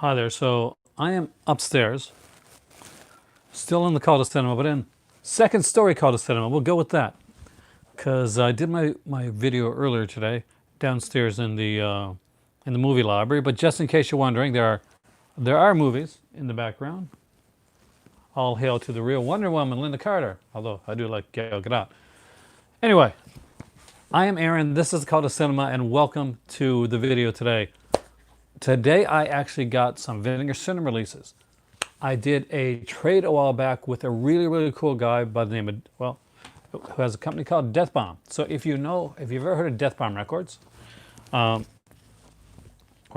Hi there. So I am upstairs, still in the cul cinema, but in second story cul cinema. We'll go with that because I did my video earlier today downstairs in the movie library. But just in case you're wondering, there are movies in the background. All hail to the real Wonder Woman, Linda Carter. Although I do like Gal Gadot. Anyway, I am Aaron. This is Cul Cinema, and welcome to the video today. Today I actually got some Vinegar cinema releases. I did a trade a while back with a really cool guy by the name of, well, who has a company called Death Bomb. So if you've ever heard of Death Bomb Records, or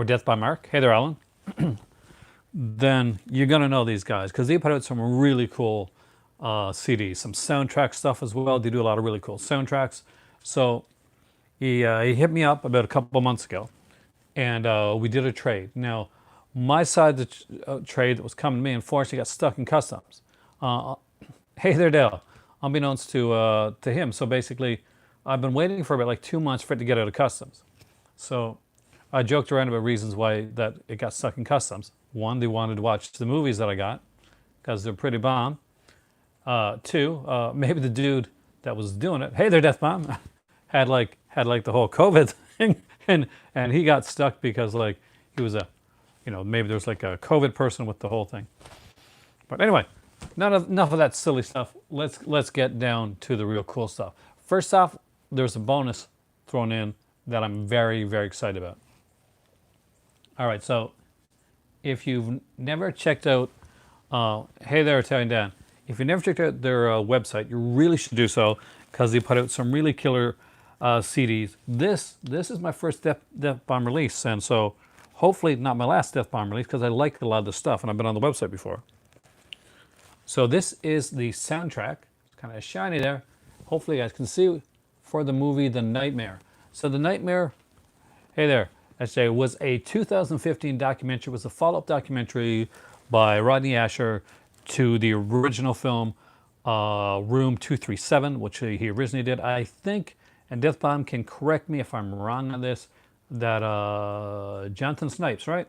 Death by Mark, hey there, Alan, then you're gonna know these guys because they put out some really cool CDs, some soundtrack stuff as well. They do a lot of really cool soundtracks. So he hit me up about a couple months ago, and we did a trade. Now, my side of the trade that was coming to me, unfortunately, got stuck in customs. Hey there, Dale. Unbeknownst to him. So basically, I've been waiting for about like 2 months for it to get out of customs. So I joked around about reasons why that it got stuck in customs. One, they wanted to watch the movies that I got because they're pretty bomb. Two, maybe the dude that was doing it, hey there, Death Bomb, had like the whole COVID thing, and he got stuck because like he was maybe there's like a COVID person with the whole thing. But anyway, enough of that silly stuff. Let's get down to the real cool stuff. First off, there's a bonus thrown in that I'm very excited about. All right, so if you've never checked out, hey there, Italian Dan. If you've never checked out their website, you really should do so because they put out some really killer CDs. This is my first Death Bomb release, and so hopefully not my last Death Bomb release because I like a lot of the stuff and I've been on the website before. So this is the soundtrack. It's kind of shiny there. Hopefully you guys can see for the movie The Nightmare. So The Nightmare, hey there, was a 2015 documentary. It was a follow-up documentary by Rodney Asher to the original film Room 237, which he originally did. I think, and Death Bomb can correct me if I'm wrong on this, that Jonathan Snipes, right,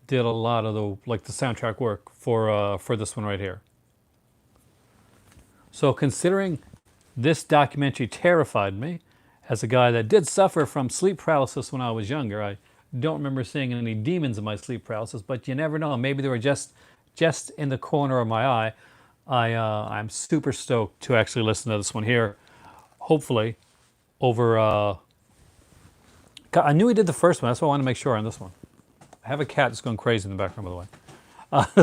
did a lot of the soundtrack work for this one right here. So considering this documentary terrified me, as a guy that did suffer from sleep paralysis when I was younger, I don't remember seeing any demons in my sleep paralysis, but you never know. Maybe they were just in the corner of my eye. I'm super stoked to actually listen to this one here. Hopefully, over. I knew he did the first one. That's why I want to make sure on this one. I have a cat that's going crazy in the background, by the way.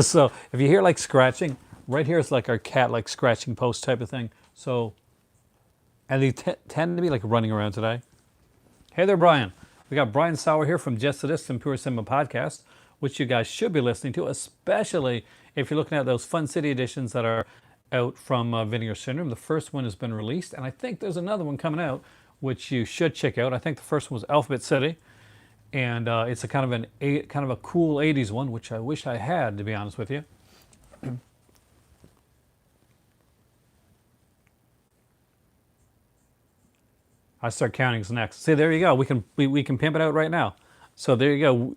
So if you hear like scratching, right here is like our cat like scratching post type of thing. So. And they tend to be like running around today. Hey there, Brian. We got Brian Sauer here from Just to This and Pure Cinema Podcast, which you guys should be listening to, especially if you're looking at those Fun City editions that are out from Vinegar Syndrome. The first one has been released, and I think there's another one coming out, which you should check out. I think the first one was Alphabet City, and it's a kind of a cool 80s one, which I wish I had, to be honest with you. I Start Counting is next. See, there you go. We can pimp it out right now. So there you go.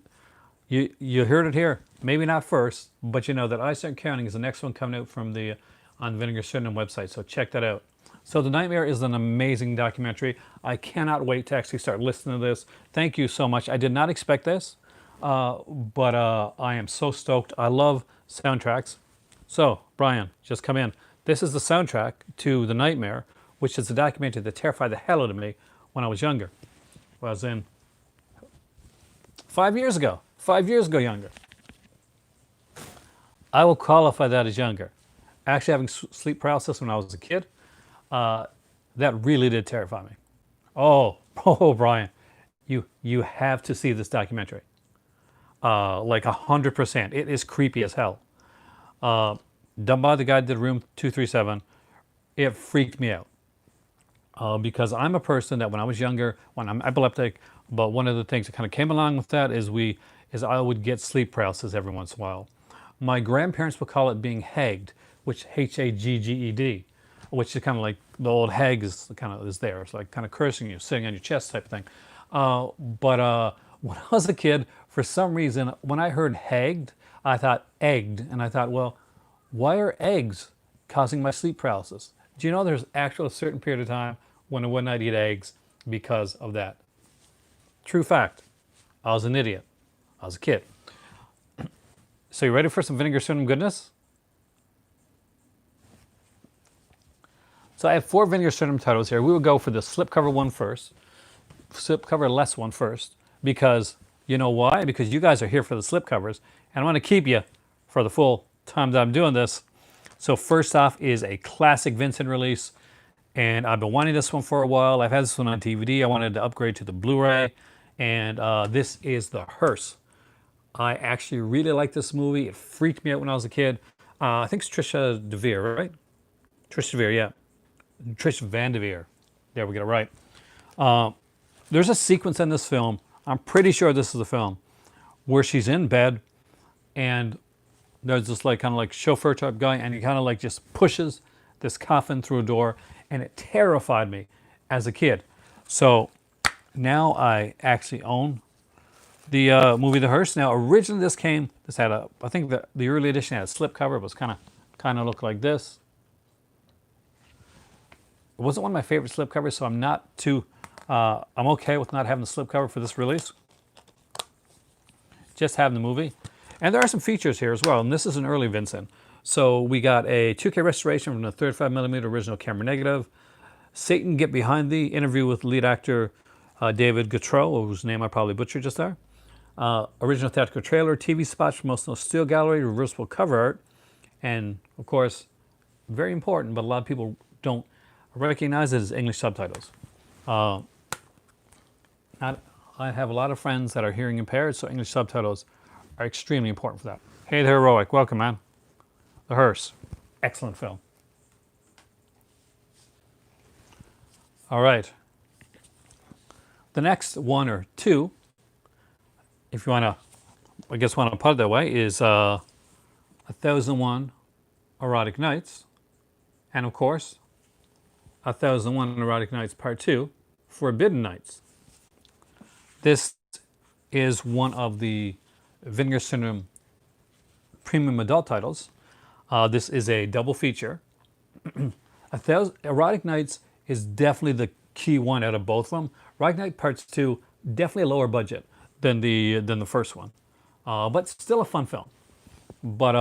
You heard it here. Maybe not first, but you know that I Start Counting is the next one coming out from on the Vinegar Syndrome website. So check that out. So The Nightmare is an amazing documentary. I cannot wait to actually start listening to this. Thank you so much. I did not expect this, but I am so stoked. I love soundtracks. So Brian, just come in. This is the soundtrack to The Nightmare, which is a documentary that terrified the hell out of me when I was younger. Well, I was in 5 years ago. 5 years ago younger. I will qualify that as younger. Actually having sleep paralysis when I was a kid, that really did terrify me. Oh, Brian, you have to see this documentary. Like 100%. It is creepy as hell. Done by the guy that did Room 237. It freaked me out. Because I'm a person that when I was younger, when I'm epileptic, but one of the things that kind of came along with that is I would get sleep paralysis every once in a while. My grandparents would call it being hagged, which Hagged, which is kind of like the old hag is there. It's like kind of cursing you, sitting on your chest type of thing. But when I was a kid, For some reason, when I heard hagged, I thought egged. And I thought, well, why are eggs causing my sleep paralysis? Do you know there's actually a certain period of time when I would not eat eggs because of that? True fact. I was an idiot. I was a kid. So you ready for some Vinegar Syndrome goodness? So I have 4 Vinegar Syndrome titles here. We will go for the slipcover one first. Slipcover less one first. Because, you know why? Because you guys are here for the slipcovers. And I want to keep you for the full time that I'm doing this. So first off is a classic Vincent release. And I've been wanting this one for a while. I've had this one on DVD. I wanted to upgrade to the Blu-ray. And this is the Hearse. I actually really like this movie. It freaked me out when I was a kid. I think it's Trisha DeVere, right? Trisha DeVere, yeah. Trish Van Devere. There, we get it right. There's a sequence in this film, I'm pretty sure this is the film, where she's in bed and there's this like kind of like chauffeur type guy and he kind of like just pushes this coffin through a door, and it terrified me as a kid. So now I actually own the movie The Hearse. Now originally this had a, I think the early edition had a slipcover. It was kind of looked like this. It wasn't one of my favorite slipcovers, so I'm not too, I'm okay with not having the slipcover for this release. Just having the movie. And there are some features here as well, and this is an early Vincent. So we got a 2K restoration from the 35mm original camera negative. Satan Get Behind Thee, interview with lead actor David Gautreau, whose name I probably butchered just there. Original theatrical trailer, TV spots, promotional steel gallery, reversible cover art, and of course, very important, but a lot of people don't recognize it as English subtitles. I have a lot of friends that are hearing impaired, so English subtitles are extremely important for that. Hey, the Heroic, welcome, man. The Hearse, excellent film. All right. The next one or two, if you want to, I guess want to put it that way, is 1001 Erotic Nights, and of course, 1001 Erotic Nights Part 2, Forbidden Nights. This is one of the Vinegar Syndrome premium adult titles. This is a double feature. Erotic Nights is definitely the key one out of both of them. Erotic Night Parts 2, definitely a lower budget than the first one, but still a fun film. But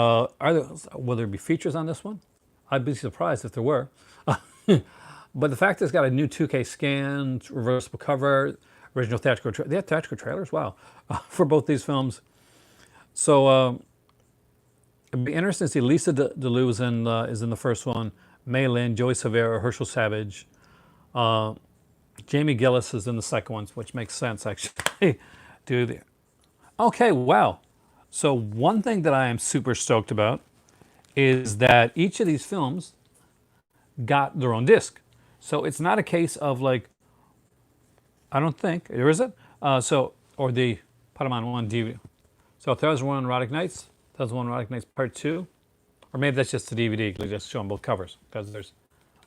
will there be features on this one? I'd be surprised if there were. But the fact that it's got a new 2K scan, reversible cover, original theatrical they have theatrical trailers, wow, for both these films. So it'd be interesting to see Lisa DeLue is in the first one, May Lynn, Joey Silvera, Herschel Savage. Jamie Gillis is in the second one, which makes sense actually. Okay, wow. So one thing that I am super stoked about is that each of these films got their own disc. So it's not a case of like, I don't think, there is it? Or the, put them on one DVD. So 1001 Erotic Nights, 1001 Erotic Nights Part 2, or maybe that's just the DVD, they just show them both covers, because there's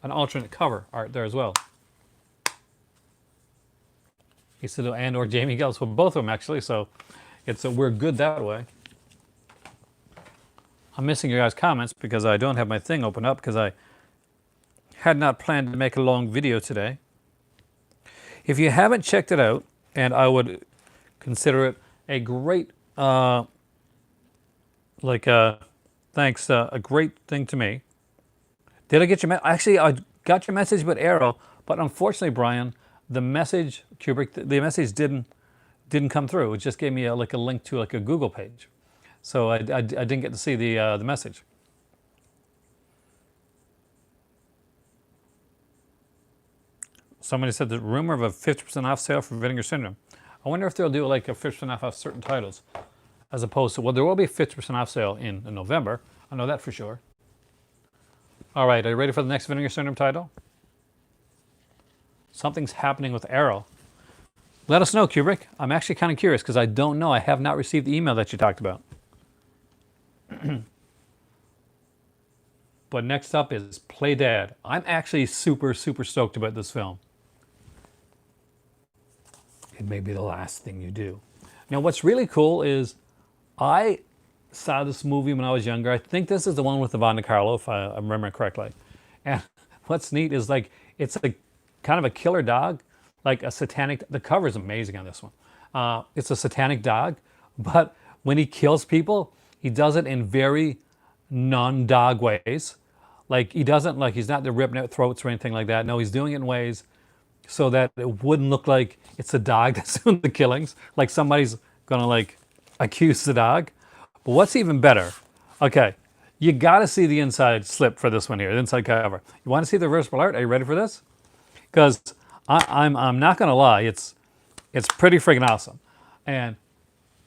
an alternate cover art there as well. And or Jamie Gillis with both of them actually, so we're good that way. I'm missing your guys' comments because I don't have my thing open up because I had not planned to make a long video today. If you haven't checked it out, and I would consider it a great, a great thing to me. Did I get your message? Actually, I got your message about Arrow, but unfortunately, Brian, the message, Kubrick, the message didn't come through. It just gave me a link to a Google page. So I didn't get to see the message. Somebody said the rumor of a 50% off sale for Vinegar Syndrome. I wonder if they'll do like a 50% off certain titles, as opposed to, well, there will be a 50% off sale in November. I know that for sure. All right, are you ready for the next Vinegar Syndrome title? Something's happening with Arrow. Let us know, Kubrick. I'm actually kind of curious because I don't know. I have not received the email that you talked about. But next up is Play Dad. I'm actually super, super stoked about this film. It may be the last thing you do. Now, what's really cool is I saw this movie when I was younger. I think this is the one with the Von Carlo, if I remember correctly. And what's neat is like it's a kind of a killer dog, like a satanic. The cover is amazing on this one. It's a satanic dog, but when he kills people, he does it in very non-dog ways. Like he doesn't like he's not ripping out throats or anything like that. No, he's doing it in ways so that it wouldn't look like it's a dog that's doing the killings. Like somebody's gonna like accuse the dog. But what's even better? Okay, you got to see the inside slip for this one here, the inside cover. You want to see the reversible art? Are you ready for this? Because I'm not gonna lie, it's pretty freaking awesome. And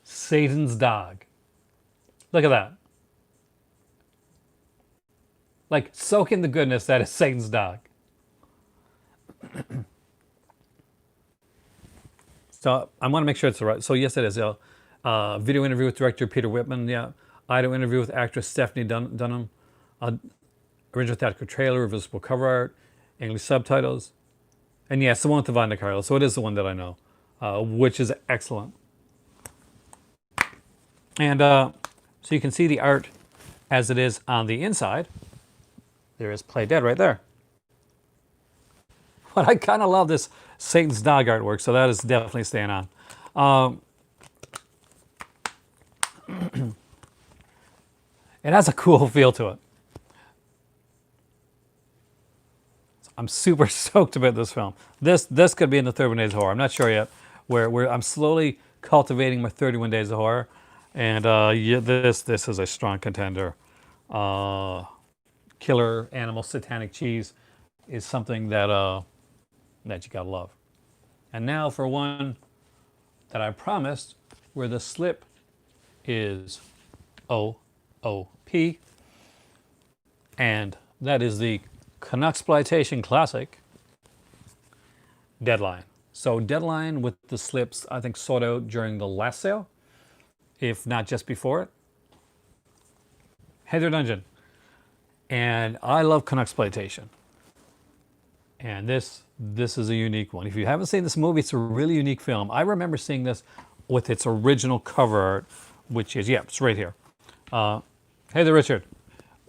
Satan's dog. Look at that. Like soak in the goodness that is Satan's dog. So I want to make sure it's the right. So yes, it is. Video interview with director Peter Whitman. Yeah. Audio interview with actress Stephanie Dunham. Original theatrical trailer, visible cover art, English subtitles. And yes, the one with the Von Carlo. So it is the one that I know, which is excellent. And so you can see the art as it is on the inside. There is Play Dead right there. But I kind of love this Satan's dog artwork, so that is definitely staying on. It has a cool feel to it. I'm super stoked about this film. This could be in the 31 Days of Horror. I'm not sure yet. Where I'm slowly cultivating my 31 Days of Horror, and yeah, this is a strong contender. Killer animal satanic cheese is something that that you gotta love. And now for one that I promised, where the slip is OOP, and that is the exploitation classic Deadline. So Deadline with the slips, I think, sold out during the last sale, if not just before it. Heather Dungeon. And I love exploitation. And this is a unique one. If you haven't seen this movie, it's a really unique film. I remember seeing this with its original cover art, which is, yeah, it's right here. Hey there, Richard,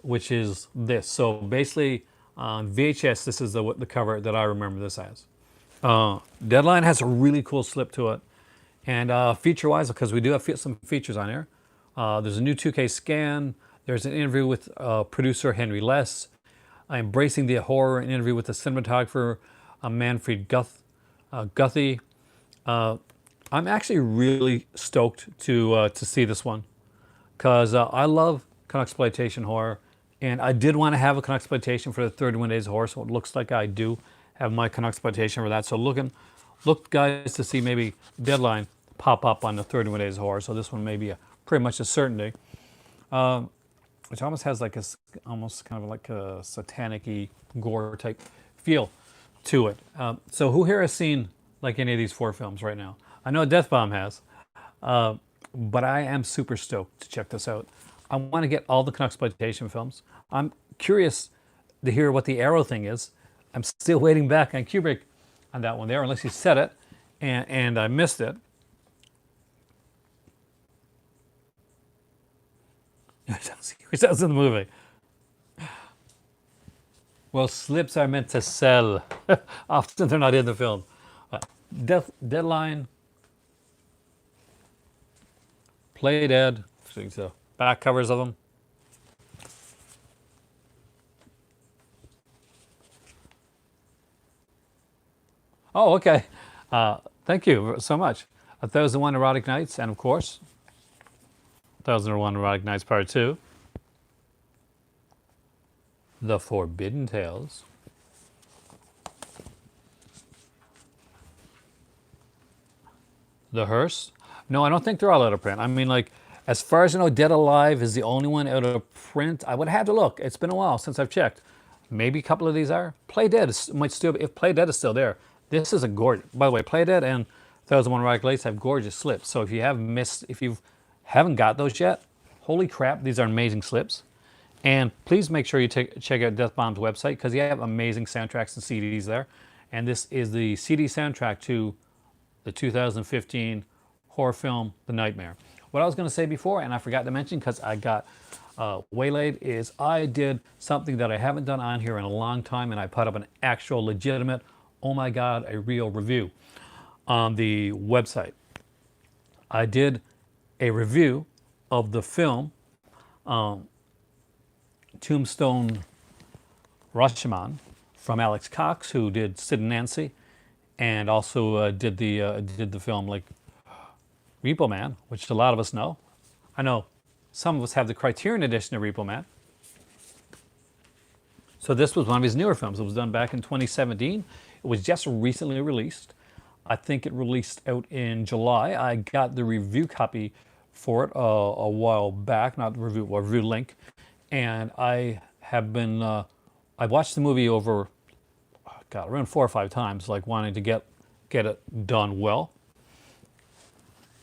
which is this. So basically, on VHS, this is the cover that I remember this as. Deadline has a really cool slip to it. And feature-wise, because we do have some features on here, there's a new 2K scan. There's an interview with producer Henry Less, embracing the horror, an interview with the cinematographer Manfred Guthie. I'm actually really stoked to see this one, because I love exploitation horror, and I did want to have a exploitation for the 31 Days of Horror, so it looks like I do have my exploitation for that. So look, guys, to see maybe Deadline pop up on the 31 Days of Horror. So this one may be pretty much a certainty. Which almost has like almost kind of like a satanic-y gore type feel to it. So who here has seen like any of these 4 films right now? I know Death Bomb has, but I am super stoked to check this out. I want to get all the exploitation films. I'm curious to hear what the Arrow thing is. I'm still waiting back on Kubrick on that one there, unless he said it and I missed it. He says in the movie. Well, slips are meant to sell. Often they're not in the film. Deadline. Play Dead. So back covers of them. Oh, okay. Thank you so much. 1001 Erotic Nights, and of course, 1001 Erotic Nights Part 2. The Forbidden Tales. The Hearse. No, I don't think they're all out of print. I mean, like, as far as I know, Dead Alive is the only one out of print. I would have to look. It's been a while since I've checked. Maybe a couple of these are. Play Dead might still be, if Play Dead is still there. This is a gorgeous, by the way, Play Dead and 1001 Erotic Nights have gorgeous slips. So if you haven't got those yet, holy crap, these are amazing slips. And please make sure you check out Death Bomb's website, because you have amazing soundtracks and CDs there. And this is the CD soundtrack to the 2015 horror film, The Nightmare. What I was going to say before, and I forgot to mention because I got waylaid, is I did something that I haven't done on here in a long time, and I put up an actual legitimate, oh my God, a real review on the website. I did a review of the film Tombstone Rashomon from Alex Cox, who did Sid and Nancy, and also did the film like Repo Man, which a lot of us know. I know some of us have the Criterion edition of Repo Man. So this was one of his newer films. It was done back in 2017. It was just recently released. I think it released out in July. I got the review copy for it a while back, not the review, a review link. And I have been, I watched the movie over, God, around 4 or 5 times, like wanting to get it done well.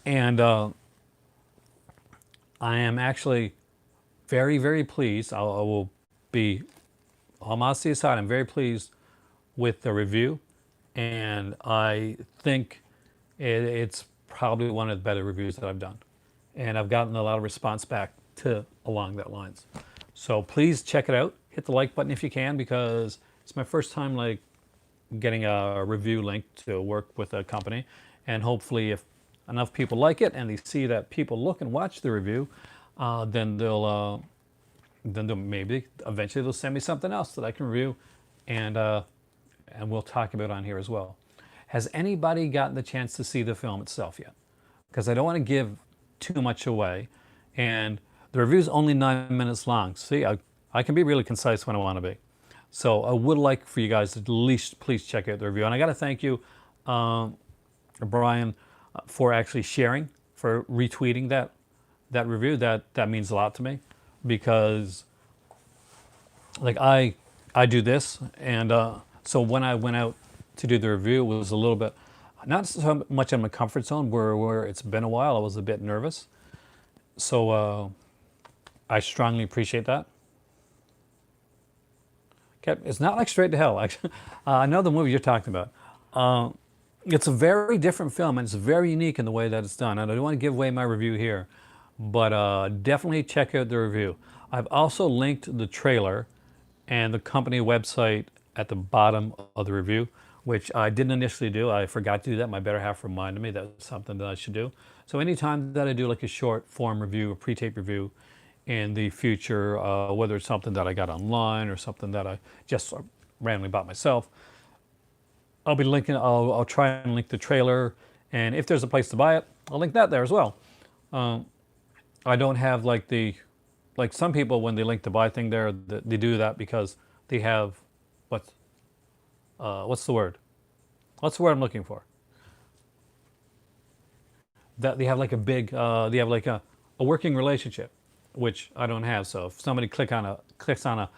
And I am actually very, very pleased. I will be, all modesty aside, I'm very pleased with the review. And I think it's probably one of the better reviews that I've done. And I've gotten a lot of response back to along that lines. So please check it out. Hit the like button if you can, because it's my first time like getting a review link to work with a company. And hopefully if enough people like it and they see that people look and watch the review, then they'll maybe eventually they'll send me something else that I can review, and we'll talk about it on here as well. Has anybody gotten the chance to see the film itself yet? Because I don't want to give too much away, and the review's only 9 minutes long. See, I can be really concise when I want to be. So I would like for you guys to at least please check out the review. And I got to thank you, Brian, for actually sharing, for retweeting that review. That means a lot to me, because like I do this, and so when I went out to do the review, it was a little bit, not so much in my comfort zone, where it's been a while. I was a bit nervous. So I strongly appreciate that. Okay, it's not like Straight to Hell, actually. I know the movie you're talking about. It's a very different film, and it's very unique in the way that it's done. And I don't want to give away my review here, but definitely check out the review. I've also linked the trailer and the company website at the bottom of the review, which I didn't initially do. I forgot to do that. My better half reminded me that was something that I should do. So anytime that I do like a short form review, a pre-tape review in the future, whether it's something that I got online or something that I just randomly bought myself, I'll be linking, I'll try and link the trailer, and if there's a place to buy it, I'll link that there as well. I don't have like some people, when they link the buy thing there, they do that because they have, what's the word? What's the word I'm looking for? That they have like a big, they have like a working relationship, which I don't have. So if somebody clicks on a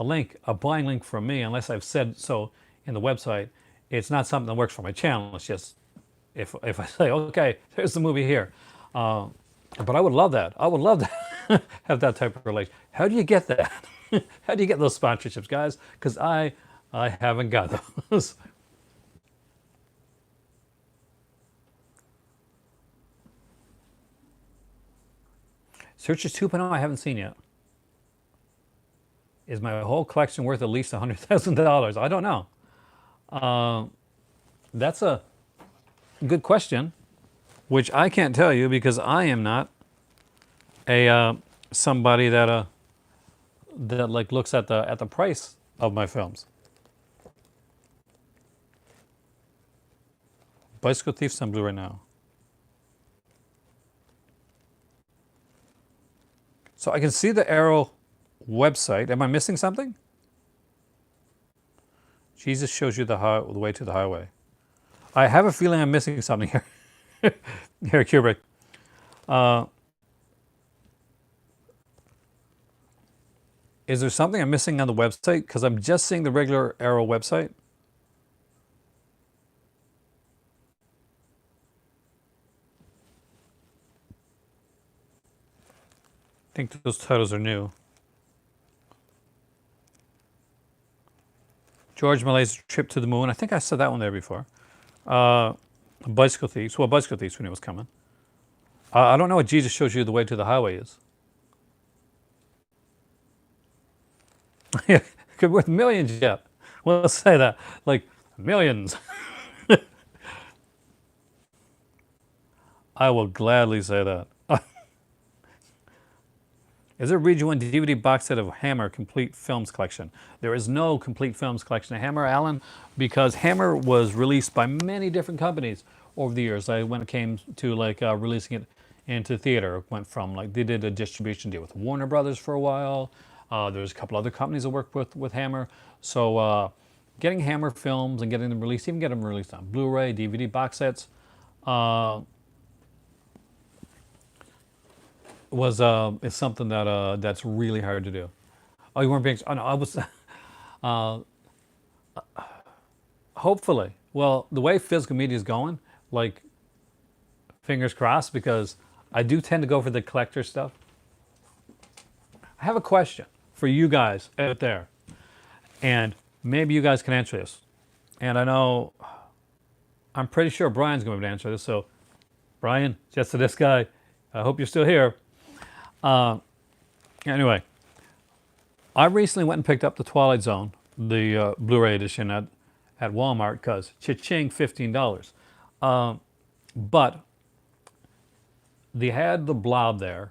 link, a buying link from me, unless I've said so in the website, it's not something that works for my channel. It's just if I say, okay, there's the movie here. But I would love that. I would love to have that type of relation. How do you get that? How do you get those sponsorships, guys? Because I haven't got those. Searchers 2.0 I haven't seen yet. Is my whole collection worth at least $100,000? I don't know. That's a good question, which I can't tell you because I am not a somebody that like looks at the price of my films. Bicycle Thief's on Blu-ray now. So I can see the Arrow website. Am I missing something? Jesus shows you the way to the highway. I have a feeling I'm missing something here. Here, Kubrick. Is there something I'm missing on the website? Because I'm just seeing the regular Arrow website. I think those titles are new. George Malay's Trip to the Moon. I think I said that one there before. Bicycle Thieves. Well, Bicycle Thieves, we knew was coming. I don't know what Jesus shows you the way to the highway is. Could be worth millions yet. Well, let's say that. Like, millions. I will gladly say that. Is there a region 1 DVD box set of Hammer complete films collection? There is no complete films collection of Hammer, Alan, because Hammer was released by many different companies over the years. When it came to like releasing it into theater, it went from like they did a distribution deal with Warner Brothers for a while. There's a couple other companies that work with Hammer. So getting Hammer films and getting them released, even getting them released on Blu-ray, DVD box sets, was is something that that's really hard to do. Oh, you weren't being? Oh, no, I was. Hopefully, well, the way physical media is going, like fingers crossed, because I do tend to go for the collector stuff. I have a question for you guys out there, and maybe you guys can answer this. And I know, I'm pretty sure Brian's going to be able to answer this. So, Brian, just to this guy, I hope you're still here. Anyway, I recently went and picked up the Twilight Zone, the Blu-ray edition at Walmart, because cha-ching, $15. But they had the Blob there,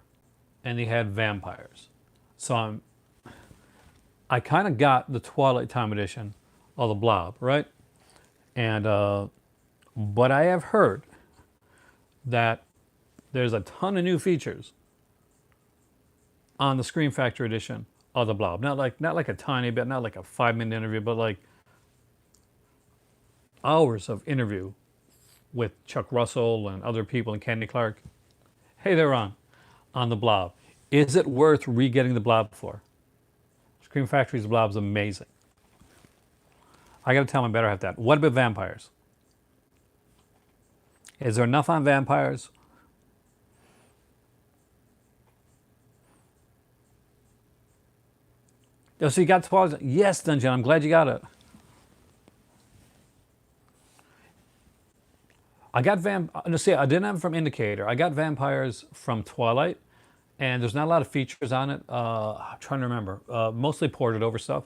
and they had vampires. So I kind of got the Twilight Time edition of the Blob, right? And but I have heard that there's a ton of new features on the Scream Factory edition of the Blob. Not like a tiny bit, not like a 5-minute interview, but like hours of interview with Chuck Russell and other people and Candy Clark. Hey, they're on the Blob. Is it worth re-getting the Blob for? Scream Factory's Blob is amazing. I got to tell my better half that. What about vampires? Is there enough on vampires? Oh, so you got Twilight? Yes, Dungeon. I'm glad you got it. I got see, I didn't have it from Indicator. I got vampires from Twilight, and there's not a lot of features on it. I'm trying to remember. Mostly ported over stuff,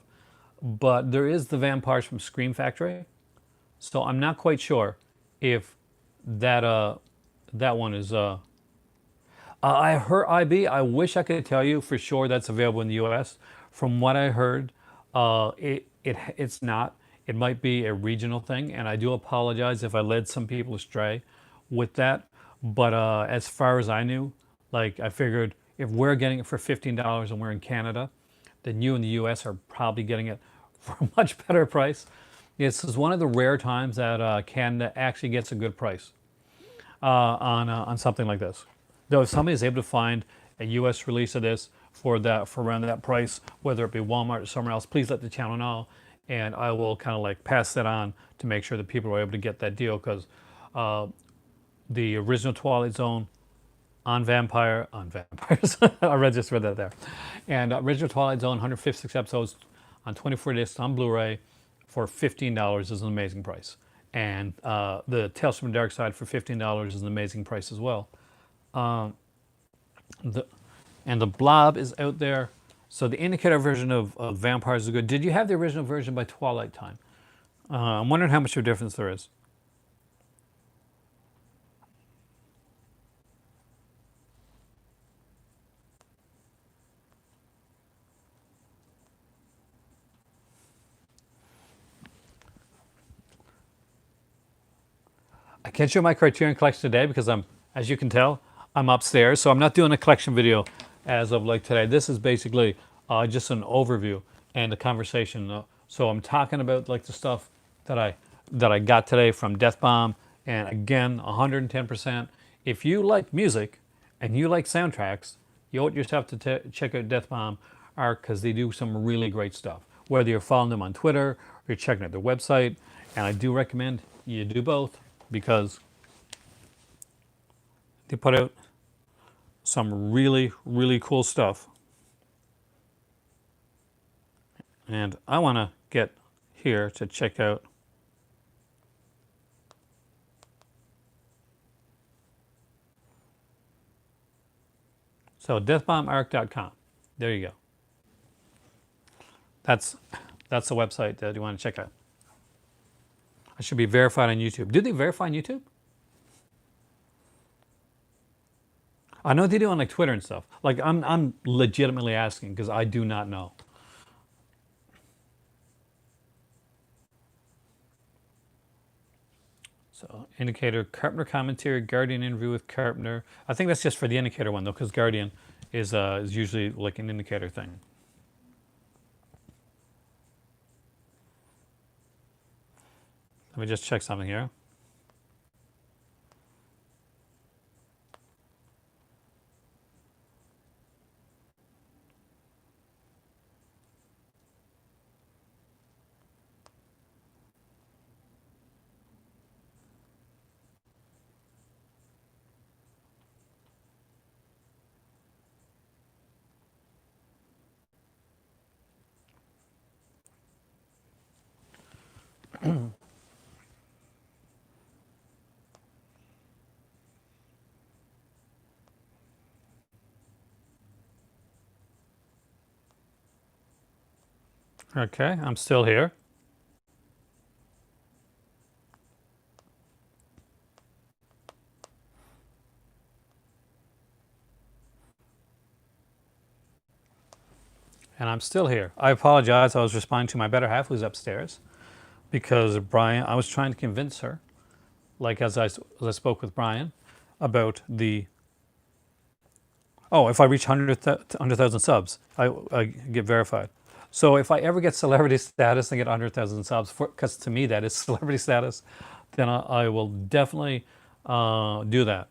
but there is the vampires from Scream Factory. So I'm not quite sure if that that one is. I heard IB. I wish I could tell you for sure that's available in the U.S. From what I heard, it's not. It might be a regional thing, and I do apologize if I led some people astray with that. But as far as I knew, like I figured if we're getting it for $15 and we're in Canada, then you in the U.S. are probably getting it for a much better price. This is one of the rare times that Canada actually gets a good price on something like this. Though if somebody is able to find a U.S. release of this for around that price, whether it be Walmart or somewhere else, please let the channel know, and I will kind of like pass that on to make sure that people are able to get that deal, because the original Twilight Zone on vampires, I just read that there, and original Twilight Zone 156 episodes on 24 discs on Blu-ray for $15 is an amazing price, and the Tales from the Dark Side for $15 is an amazing price as well. And the Blob is out there. So the Indicator version of Vampires is good. Did you have the original version by Twilight Time? I'm wondering how much of a difference there is. I can't show my Criterion collection today because as you can tell, I'm upstairs. So I'm not doing a collection video as of like today. This is basically just an overview and a conversation. So I'm talking about like the stuff that I got today from Death Bomb, and again, 110%. If you like music and you like soundtracks, you just have to check out Death Bomb Art, because they do some really great stuff. Whether you're following them on Twitter or you're checking out their website, and I do recommend you do both, because they put out some really, really cool stuff. And I want to get here to check out So deathbombarc.com. There you go. That's the website that you want to check out. I should be verified on YouTube. Do they verify on YouTube? I know they do on like Twitter and stuff. Like I'm legitimately asking because I do not know. So Indicator, Carpenter commentary, Guardian interview with Carpenter. I think that's just for the Indicator one though, because Guardian is usually like an Indicator thing. Let me just check something here. Okay, I'm still here. And I'm still here. I apologize. I was responding to my better half who's upstairs because Brian, I was trying to convince her, like as I spoke with Brian, about the, oh, if I reach 100,000 subs, I get verified. So if I ever get celebrity status and get 100,000 subs, because to me that is celebrity status, then I will definitely do that.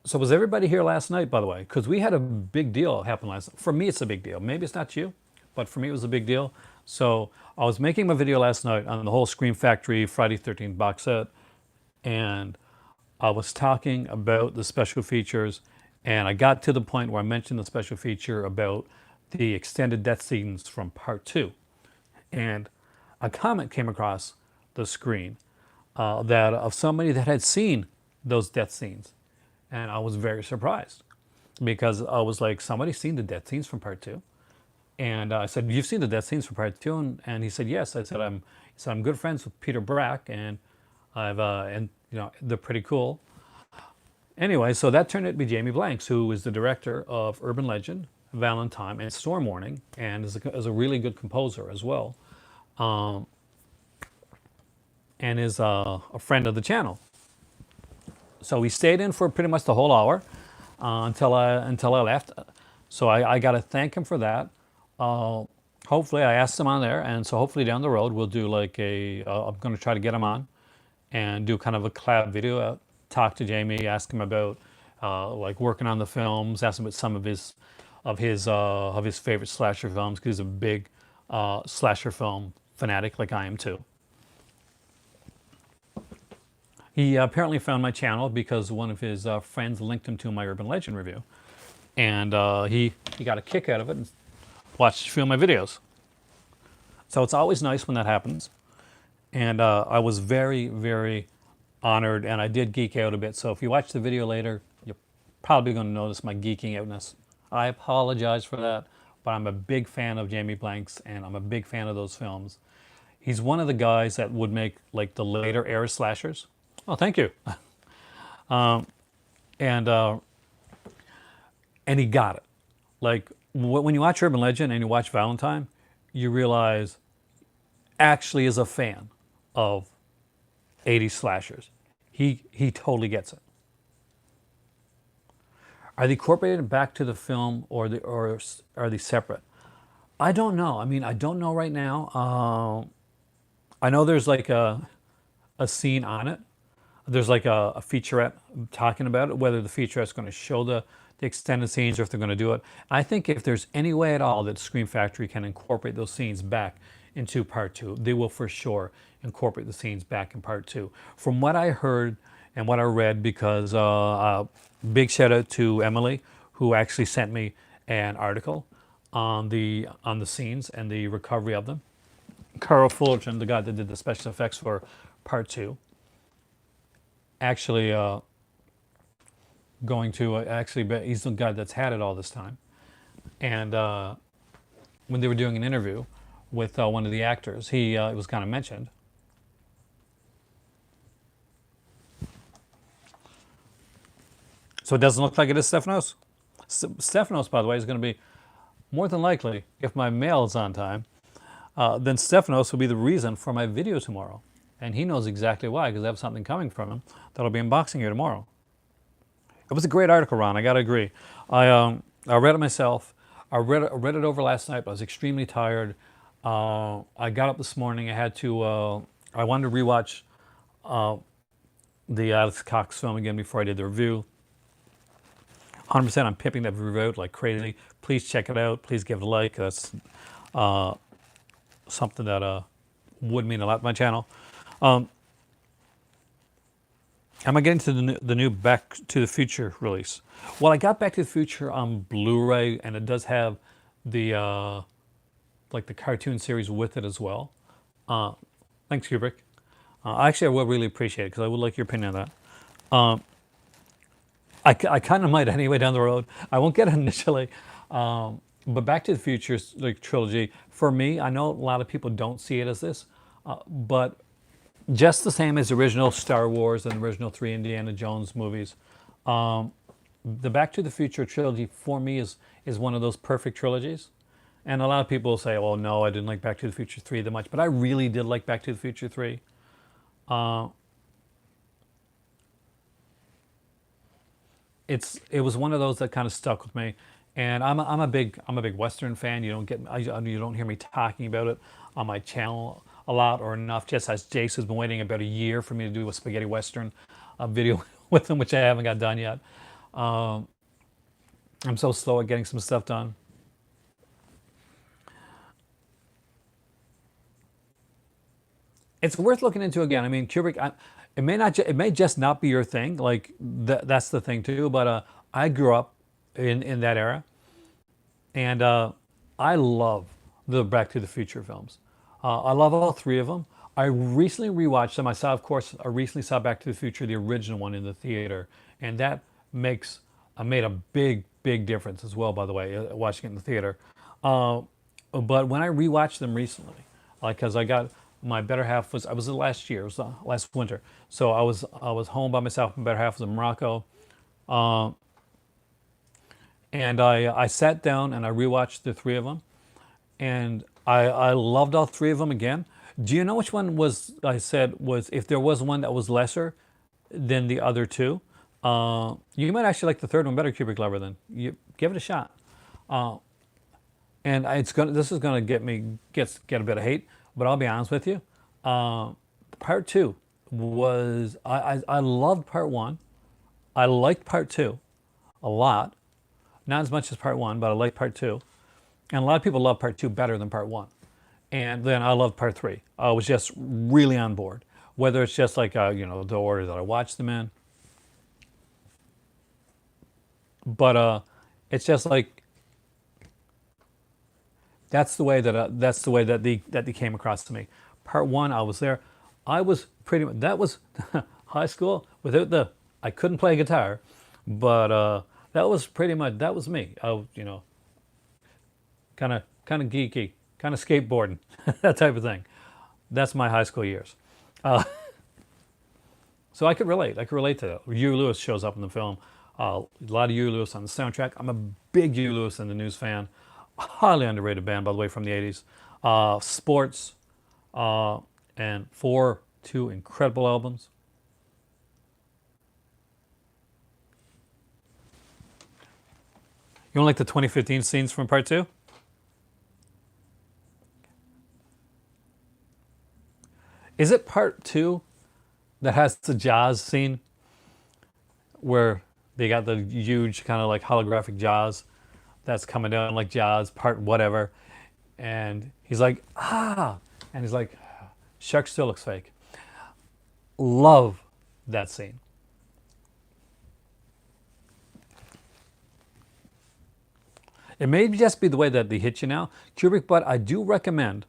So was everybody here last night, by the way? Because we had a big deal happen last night. For me, it's a big deal. Maybe it's not you, but for me, it was a big deal. So I was making my video last night on the whole Scream Factory Friday 13th box set, and I was talking about the special features, and I got to the point where I mentioned the special feature about the extended death scenes from part 2. And a comment came across the screen that of somebody that had seen those death scenes. And I was very surprised because I was like, somebody's seen the death scenes from part 2. And I said, you've seen the death scenes from part 2? And he said, yes. I said, I'm good friends with Peter Brack, and and you know, they're pretty cool. Anyway, so that turned out to be Jamie Blanks, who is the director of Urban Legend, Valentine, and Storm Warning, and is a really good composer as well, and is a friend of the channel. So we stayed in for pretty much the whole hour until I left. So I got to thank him for that. Hopefully, I asked him on there, and so hopefully down the road we'll do like I'm going to try to get him on and do kind of a collab video. Talk to Jamie, ask him about like working on the films, ask him about some of his favorite slasher films, because he's a big slasher film fanatic like I am too. He apparently found my channel because one of his friends linked him to my Urban Legend review, and he got a kick out of it and watched a few of my videos. So it's always nice when that happens, and I was very, very honored, and I did geek out a bit. So if you watch the video later, you're probably going to notice my geeking outness. I apologize for that, but I'm a big fan of Jamie Blanks, and I'm a big fan of those films. He's one of the guys that would make like the later era slashers. Oh, thank you. And he got it. Like when you watch Urban Legend and you watch Valentine, you realize actually is a fan of 80s slashers. He totally gets it. Are they incorporated back to the film, or are they separate? I don't know. I mean, I don't know right now. I know there's like a scene on it. There's like a featurette talking about it, whether the featurette's going to show the extended scenes or if they're going to do it. I think if there's any way at all that Scream Factory can incorporate those scenes back into part 2, they will for sure incorporate the scenes back in part 2. From what I heard and what I read, because big shout out to Emily, who actually sent me an article on the scenes and the recovery of them. Carl Fullerton, the guy that did the special effects for part 2, actually going to actually, he's the guy that's had it all this time. And when they were doing an interview with one of the actors, he it was kind of mentioned. So it doesn't look like it is Stephanos. Stephanos, by the way, is going to be more than likely, if my mail is on time, then Stephanos will be the reason for my video tomorrow. And he knows exactly why, because I have something coming from him that I'll be unboxing here tomorrow. It was a great article, Ron. I got to agree. I read it myself. I read it over last night, but I was extremely tired. I got up this morning. I had to. I wanted to rewatch the Alex Cox film again before I did the review. 100%, I'm pimping that review out like crazy. Please check it out. Please give it a like. That's something that would mean a lot to my channel. Am I getting to the new Back to the Future release? Well, I got Back to the Future on Blu-ray, and it does have the like the cartoon series with it as well. Thanks, Kubrick. Actually, I would really appreciate it because I would like your opinion on that. I kind of might anyway down the road. I won't get it initially. But Back to the Future like trilogy, for me, I know a lot of people don't see it as this, but just the same as the original Star Wars and the original 3 Indiana Jones movies, the Back to the Future trilogy for me is one of those perfect trilogies. And a lot of people say, well, no, I didn't like Back to the Future 3 that much, but I really did like Back to the Future 3. It was one of those that kind of stuck with me, and I'm a big Western fan. You don't hear me talking about it on my channel a lot or enough. Just as Jace has been waiting about a year for me to do a spaghetti Western video with him, which I haven't got done yet. I'm so slow at getting some stuff done. It's worth looking into again. I mean, Kubrick. It may just not be your thing. Like that's the thing too. But I grew up in that era, and I love the Back to the Future films. I love all three of them. I recently rewatched them. I recently saw Back to the Future, the original one, in the theater, and that made a big difference as well. By the way, watching it in the theater. But when I rewatched them recently, like because my better half I was last year, it was last winter. So I was home by myself. My better half was in Morocco, and I sat down and I rewatched the three of them, and I loved all three of them again. Do you know which one was I said was if there was one that was lesser than the other two? You might actually like the third one better, Kubrick Lover. Then you give it a shot, and this is gonna get a bit of hate. But I'll be honest with you, part two was, I loved part one. I liked part two a lot. Not as much as part one, but I liked part two. And a lot of people love part two better than part one. And then I loved part three. I was just really on board. Whether it's just like, the order that I watched them in. But it's just like, that's the way that they came across to me. Part one, I was there. I was pretty much, that was high school without I couldn't play guitar, but that was pretty much, that was me. I, kind of geeky, kind of skateboarding, that type of thing. That's my high school years. So I could relate. I could relate to that. Huey Lewis shows up in the film. A lot of Huey Lewis on the soundtrack. I'm a big Huey Lewis and the News fan. Highly underrated band, by the way, from the 80s. Sports, and two incredible albums. You don't like the 2015 scenes from part two? Is it part two that has the Jaws scene where they got the huge kind of like holographic Jaws that's coming down like Jaws, part whatever. And he's like, and he's like, shark still looks fake. Love that scene. It may just be the way that they hit you now, Kubrick, but I do recommend,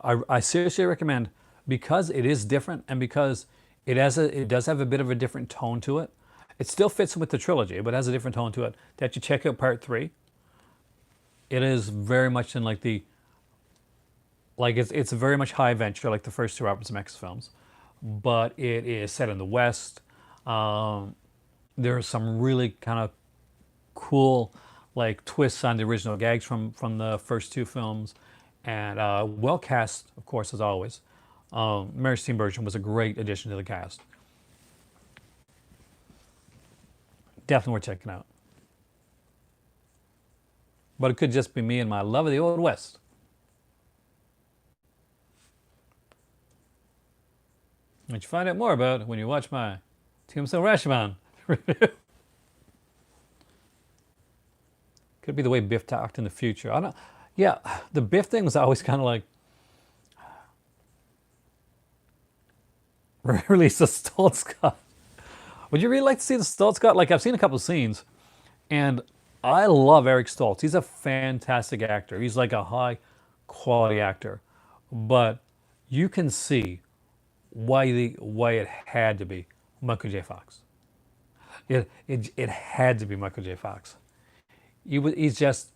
I seriously recommend, because it is different and because it does have a bit of a different tone to it, It still fits with the trilogy, but has a different tone to it. That you check out part three. It is very much in like the like it's very much high adventure, like the first two Robert Zemeckis films, but it is set in the West. Um, there are some really kind of cool like twists on the original gags from the first two films, and well cast, of course, as always. Mary Steenburgen was a great addition to the cast. Definitely worth checking out. But it could just be me and my love of the Old West. Which you find out more about when you watch my Tombstone Rashomon review. Could be the way Biff talked in the future. I don't. Yeah, the Biff thing was always kind of like release the Stoltz cut. Would you really like to see the Stoltz cut? Like I've seen a couple of scenes, and I love Eric Stoltz. He's a fantastic actor. He's like a high quality actor, but you can see why it had to be Michael J. Fox. It had to be Michael J. Fox. He's just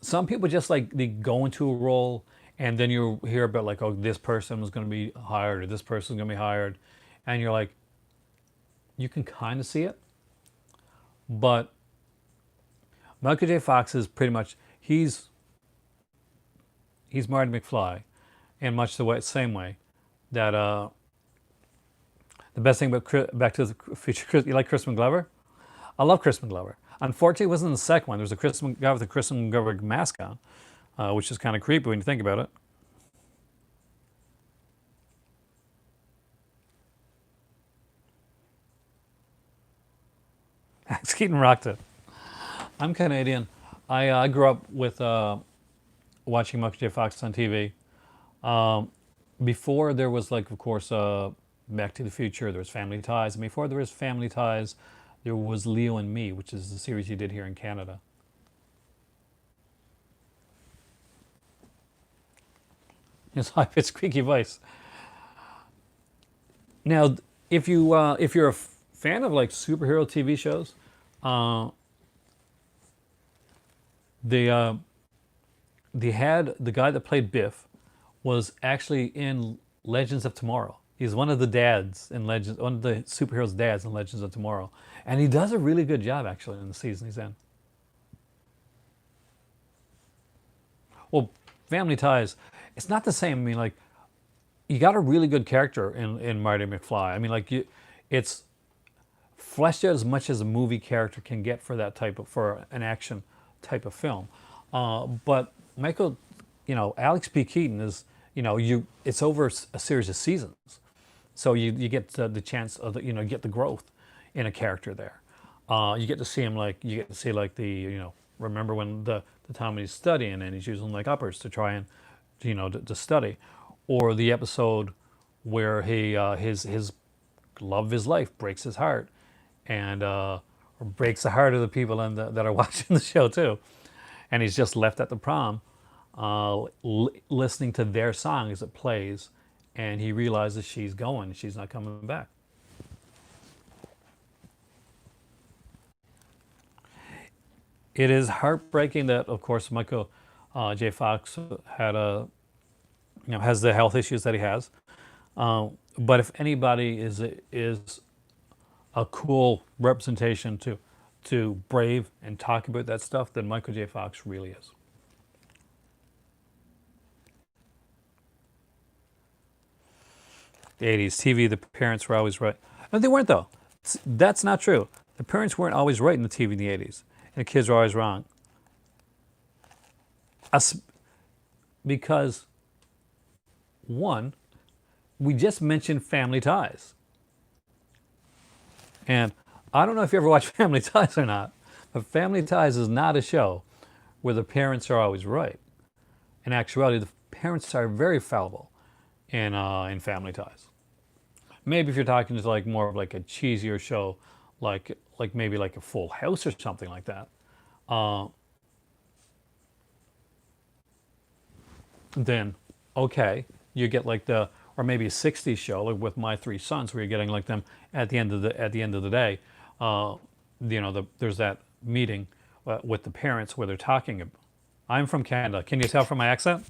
some people just like they go into a role and then you hear about like, oh, this person was going to be hired or this person's going to be hired, and you're like, you can kind of see it, but Michael J. Fox is pretty much he's Marty McFly in much the same way that the best thing about Back to the Future, you like Crispin Glover? I love Crispin Glover. Unfortunately, it wasn't in the second one. There was a guy with a Crispin Glover mask on, which is kind of creepy when you think about it. Alex Keaton rocked it. I'm Canadian. I grew up with watching Michael J. Fox on TV. Before there was like, of course, Back to the Future, there was Family Ties. And before there was Family Ties, there was Leo and Me, which is the series he did here in Canada. His high-pitched, squeaky voice. Now, if you're a fan of like superhero TV shows, they had the guy that played Biff was actually in Legends of Tomorrow. He's one of the dads in Legends, one of the superheroes' dads in Legends of Tomorrow, and he does a really good job actually in the season he's in. Well, Family Ties, it's not the same. I mean, like you got a really good character in Marty McFly. I mean, like it's fleshed out as much as a movie character can get for that type of for an action type of film. But Michael, Alex P. Keaton is, it's over a series of seasons, so you get the chance of get the growth in a character there. You get to see him like the remember when the time he's studying and he's using like uppers to try and to study, or the episode where he his love of his life breaks his heart, and or breaks the heart of the people that are watching the show too, and he's just left at the prom, listening to their song as it plays, and he realizes she's not coming back. It is heartbreaking that, of course, Michael J. Fox has the health issues that he has. But if anybody is a cool representation to brave and talk about that stuff, then Michael J. Fox really is. The 80s TV, the parents were always right. No, they weren't though. That's not true. The parents weren't always right in the TV in the 80s, and the kids were always wrong. Because one, we just mentioned Family Ties. And I don't know if you ever watch Family Ties or not, but Family Ties is not a show where the parents are always right. In actuality, the parents are very fallible in Family Ties. Maybe if you're talking to like more of like a cheesier show, like maybe like a Full House or something like that, then okay, you get like or maybe a '60s show like with My Three Sons, where you're getting like them at the end of the day. uh, there's that meeting with the parents where they're talking. I'm from Canada. Can you tell from my accent?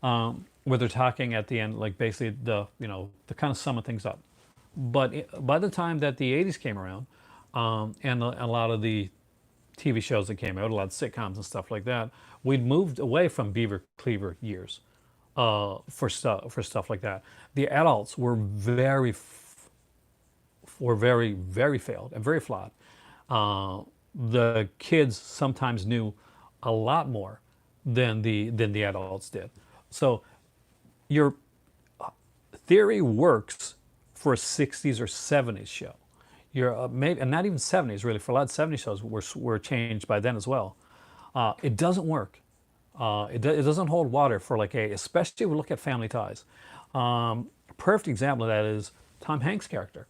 Where they're talking at the end, like basically to kind of sum things up. But by the time that the 80s came around, and a lot of the TV shows that came out, a lot of sitcoms and stuff like that, we'd moved away from Beaver Cleaver years for stuff like that. The adults were very failed and very flawed. The kids sometimes knew a lot more than the adults did. So your theory works for a 60s or 70s show. You're maybe, and not even 70s really. For a lot of 70s shows were changed by then as well. It doesn't work. It doesn't hold water for especially if we look at Family Ties. Perfect example of that is Tom Hanks' character.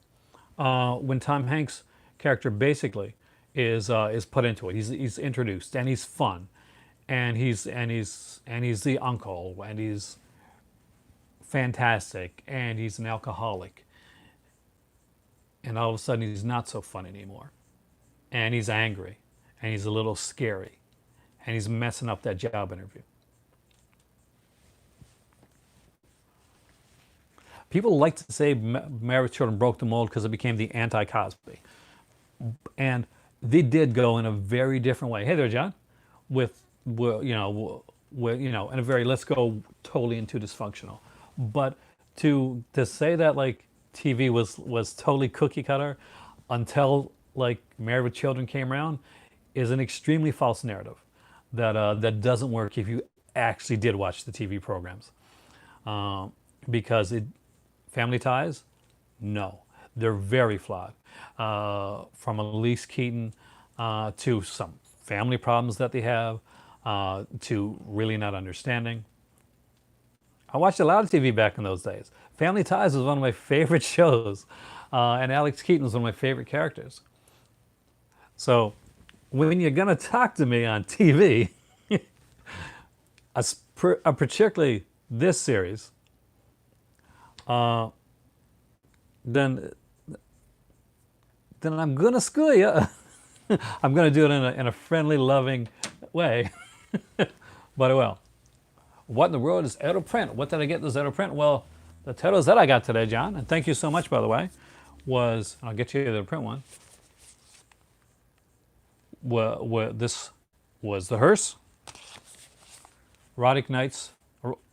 When Tom Hanks' character basically is put into it, he's introduced and he's fun, and he's the uncle, and he's fantastic, and he's an alcoholic, and all of a sudden he's not so fun anymore, and he's angry, and he's a little scary, and he's messing up that job interview. People like to say Married with Children broke the mold because it became the anti-Cosby, and they did go in a very different way. Hey there, John, with in a very, let's go totally into dysfunctional. But to say that TV was totally cookie cutter until Married with Children came around is an extremely false narrative that doesn't work if you actually did watch the TV programs, because Family Ties, no, they're very flawed. From Elise Keaton to some family problems that they have, to really not understanding. I watched a lot of TV back in those days. Family Ties was one of my favorite shows, and Alex Keaton was one of my favorite characters. So when you're going to talk to me on TV, particularly this series, then I'm going to school you. I'm going to do it in a friendly, loving way, but I will. What in the world is out of print? What did I get this out of print? Well, the titles that I got today, John, and thank you so much, by the way, was, I'll get you the print one. This was the Hearse, Erotic Nights,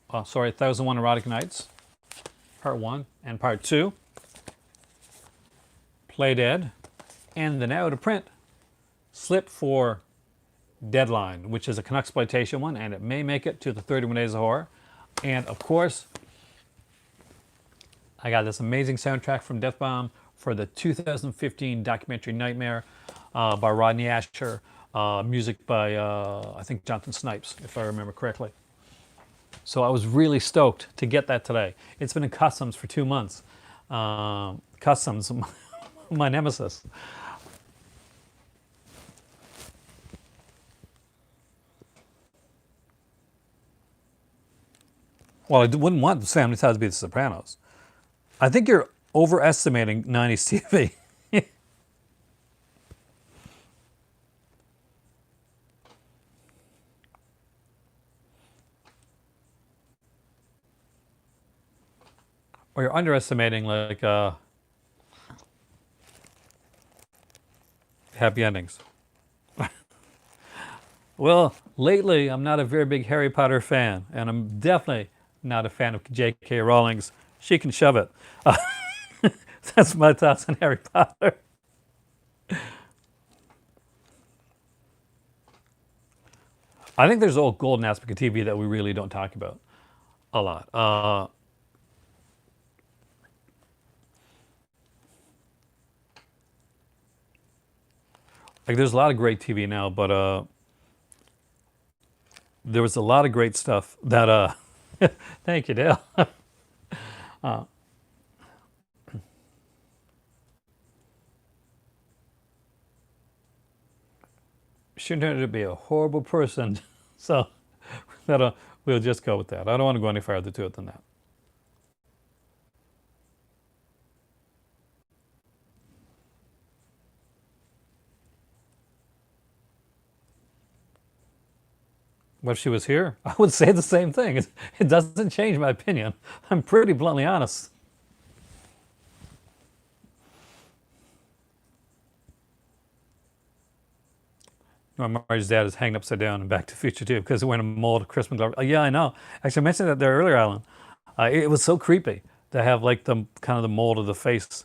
1001 Erotic Nights, Part 1 and Part 2, Play Dead, and the now out of print Slip for Deadline, which is a exploitation one, and it may make it to the 31 Days of Horror. And of course, I got this amazing soundtrack from Death Bomb for the 2015 documentary Nightmare by Rodney Asher, music by I think Jonathan Snipes, if I remember correctly. So I was really stoked to get that today. It's been in customs for 2 months. Customs, my nemesis. Well, I wouldn't want Family Ties to be The Sopranos. I think you're overestimating 90s TV. Or you're underestimating happy endings. Well, lately I'm not a very big Harry Potter fan, and I'm definitely not a fan of J.K. Rowling's She Can Shove It. That's my thoughts on Harry Potter. I think there's a golden aspect of TV that we really don't talk about a lot. There's a lot of great TV now, but there was a lot of great stuff that thank you, Dale. She turned out to be a horrible person, so we'll just go with that. I don't want to go any further to it than that. What if she was here? I would say the same thing. It doesn't change my opinion. I'm pretty bluntly honest. My Marge's dad is hanging upside down in Back to the Future too because we're in a mold of Chris McGlover. Oh, yeah, I know. Actually, I mentioned that there earlier, Alan. It was so creepy to have like the kind of the mold of the face.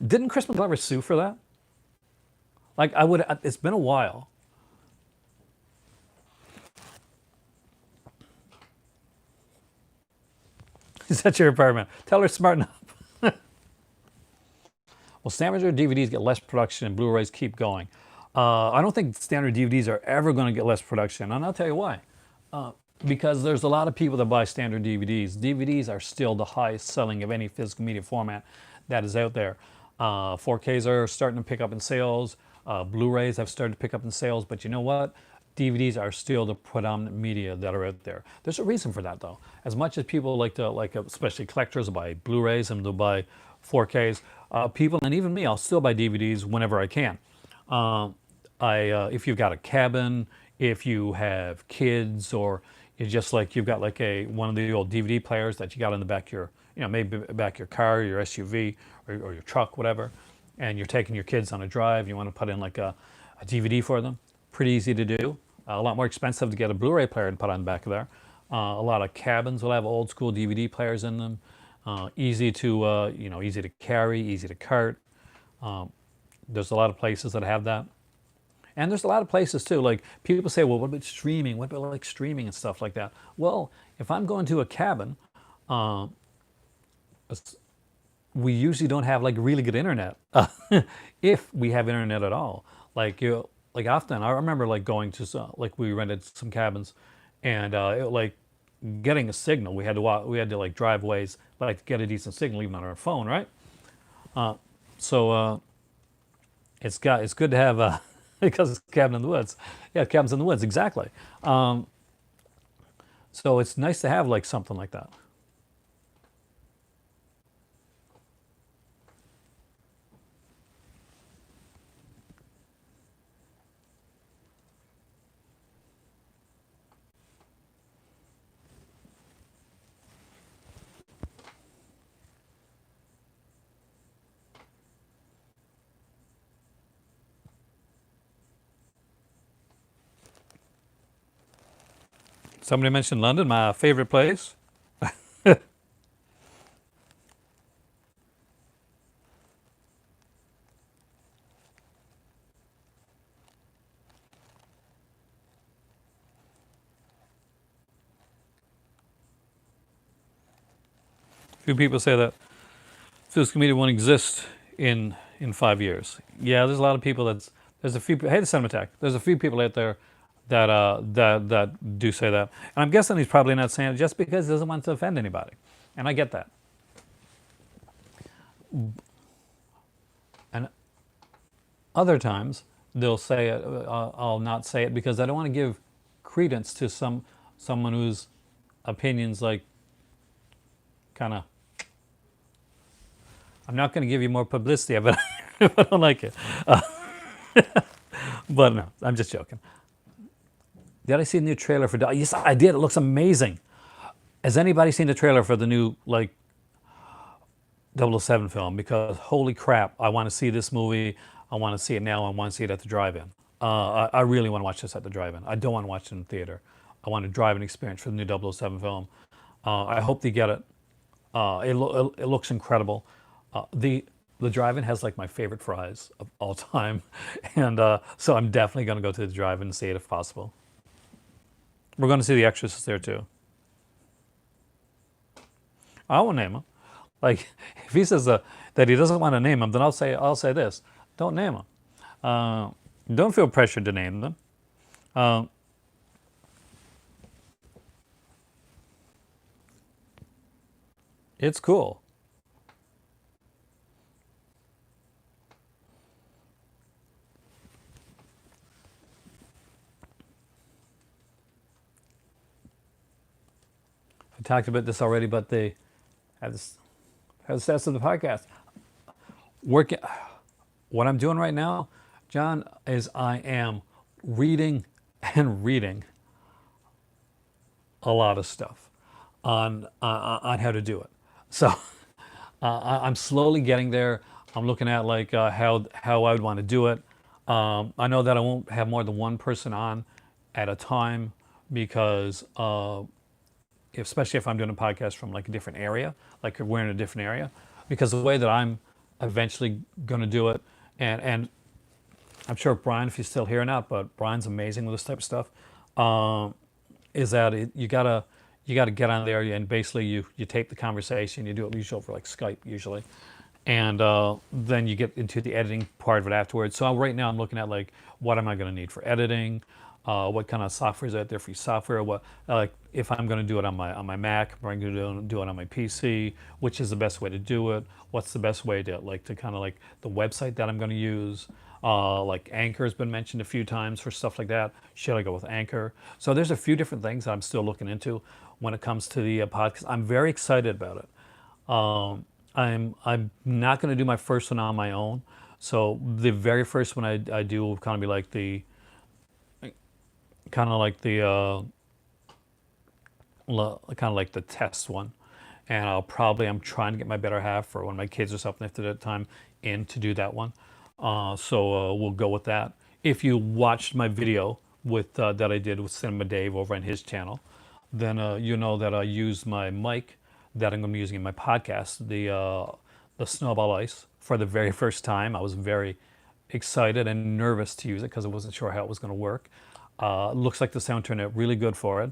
Didn't Chris McGlover sue for that? Like I would. It's been a while. Is that your apartment? Tell her smarten up. Well, standard DVDs get less production and Blu-rays keep going. I don't think standard DVDs are ever going to get less production, and I'll tell you why. Because there's a lot of people that buy standard DVDs. DVDs are still the highest selling of any physical media format that is out there. 4Ks are starting to pick up in sales. Blu-rays have started to pick up in sales, but you know what? DVDs are still the predominant media that are out there. There's a reason for that, though. As much as people like to, especially collectors, buy Blu-rays and they'll buy 4Ks, people, and even me, I'll still buy DVDs whenever I can. If you've got a cabin, if you have kids, or it's just like you've got like one of the old DVD players that you got in the back of your, maybe back of your car, your SUV, or your truck, whatever, and you're taking your kids on a drive, you want to put in like a DVD for them. Pretty easy to do. A lot more expensive to get a Blu-ray player and put on the back of there. A lot of cabins will have old school DVD players in them. Easy to easy to carry, easy to cart. There's a lot of places that have that. And there's a lot of places too, like people say, well, what about streaming? What about like streaming and stuff like that? Well, if I'm going to a cabin, we usually don't have like really good internet. If we have internet at all. Like often, I remember like going to like we rented some cabins, and like getting a signal, we had to walk, we had to like drive ways like to get a decent signal even on our phone, right? So it's good to have because it's a cabin in the woods. Yeah, cabins in the woods, exactly. So it's nice to have like something like that. Somebody mentioned London, my favorite place. Few people say that physical media won't exist in 5 years. Yeah, there's a lot of people there's a few. Hey, the Cinematheque. There's a few people out there that do say that, and I'm guessing he's probably not saying it just because he doesn't want to offend anybody, and I get that. And other times they'll say it. I'll not say it because I don't want to give credence to someone whose opinions like kind of. I'm not going to give you more publicity, but if I don't like it. But no, I'm just joking. Did I see the new trailer for? Yes, I did. It looks amazing. Has anybody seen the trailer for the new like 007 film? Because holy crap, I want to see this movie. I want to see it now. I want to see it at the drive-in. I really want to watch this at the drive-in. I don't want to watch it in the theater. I want a drive-in experience for the new 007 film. I hope they get it. It looks incredible. The drive-in has like my favorite fries of all time, and so I'm definitely going to go to the drive-in and see it if possible. We're going to see The Exorcist there too. I won't name him. Like if he says that he doesn't want to name him, then I'll say this: don't name him. Don't feel pressured to name them. It's cool. I talked about this already, but they have this has the stats of the podcast. Working, what I'm doing right now, John, is I am reading and reading. a lot of stuff on how to do it. So I'm slowly getting there. I'm looking at like how I would want to do it. I know that I won't have more than one person on at a time because especially if I'm doing a podcast from like a different area, like we're in a different area, because the way that I'm eventually going to do it, and I'm sure Brian, if he's still here or not, but Brian's amazing with this type of stuff, is that you gotta get on there and basically you tape the conversation, you do it usually over like Skype usually, and then you get into the editing part of it afterwards. So right now I'm looking at like what am I going to need for editing, what kind of software is out there, free software, what like if I'm going to do it on my Mac, or I'm going to do it on my PC, which is the best way to do it, what's the best way to kind of like the website that I'm going to use. Like Anchor has been mentioned a few times for stuff like that. Should I go with Anchor? So there's a few different things that I'm still looking into when it comes to the podcast. I'm very excited about it. I'm not going to do my first one on my own. So the very first one I do will kind of be like the kind of like the kind of like the test one, and I'm trying to get my better half for when my kids or something after that time in to do that one. So we'll go with that. If you watched my video with that I did with Cinema Dave over on his channel, then you know that I used my mic that I'm going to be using in my podcast, the Snowball Ice, for the very first time. I was very excited and nervous to use it because I wasn't sure how it was going to work. Looks like the sound turned out really good for it,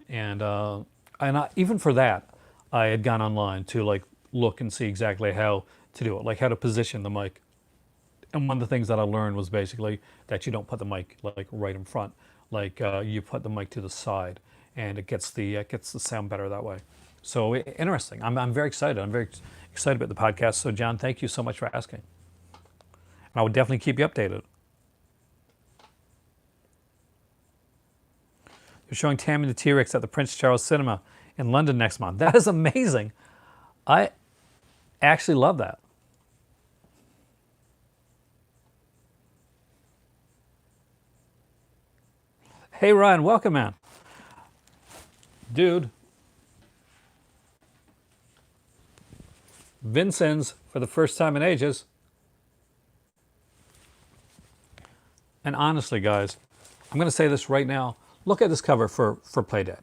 and even for that, I had gone online to like look and see exactly how to do it, like how to position the mic. And one of the things that I learned was basically that you don't put the mic like right in front, like you put the mic to the side, and it gets the sound better that way. So interesting. I'm very excited. I'm very excited about the podcast. So John, thank you so much for asking. And I will definitely keep you updated. They're showing Tammy the T-Rex at the Prince Charles Cinema in London next month. That is amazing. I actually love that. Hey Ryan, welcome man. Dude. Vincent's for the first time in ages. And honestly, guys, I'm going to say this right now. Look at this cover for Playdead.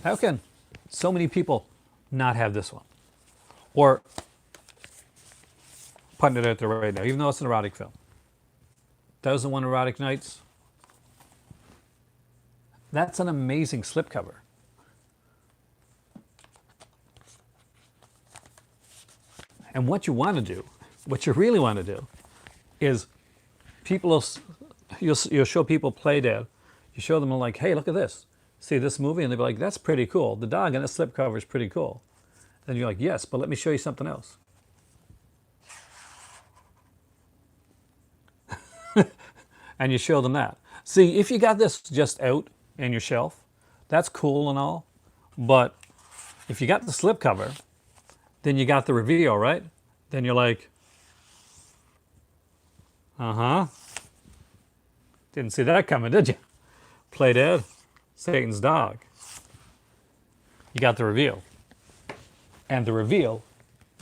How can so many people not have this one? Or putting it out there right now, even though it's an erotic film. 1001 Erotic Nights. That's an amazing slipcover. And what you want to do, what you really want to do, is you'll show people Playdead. You show them like, hey, look at this. See this movie? And they'll be like, that's pretty cool. The dog in the slipcover is pretty cool. Then you're like, yes, but let me show you something else. And you show them that. See, if you got this just out in your shelf, that's cool and all. But if you got the slipcover, then you got the reveal, right? Then you're like, didn't see that coming, did you? Playdead, Satan's dog. You got the reveal. And the reveal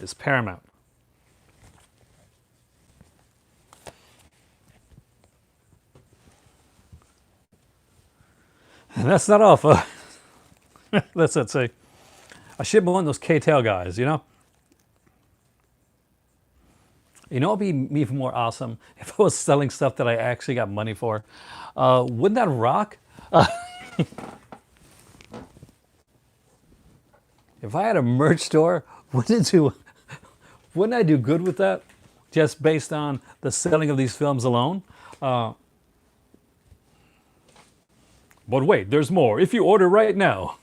is paramount. And that's not all, folks. Let's see. I should be one of those K-tail guys, you know? You know, it'd be even more awesome if I was selling stuff that I actually got money for. Wouldn't that rock? If I had a merch store, wouldn't I do good with that? Just based on the selling of these films alone? But wait, there's more. If you order right now.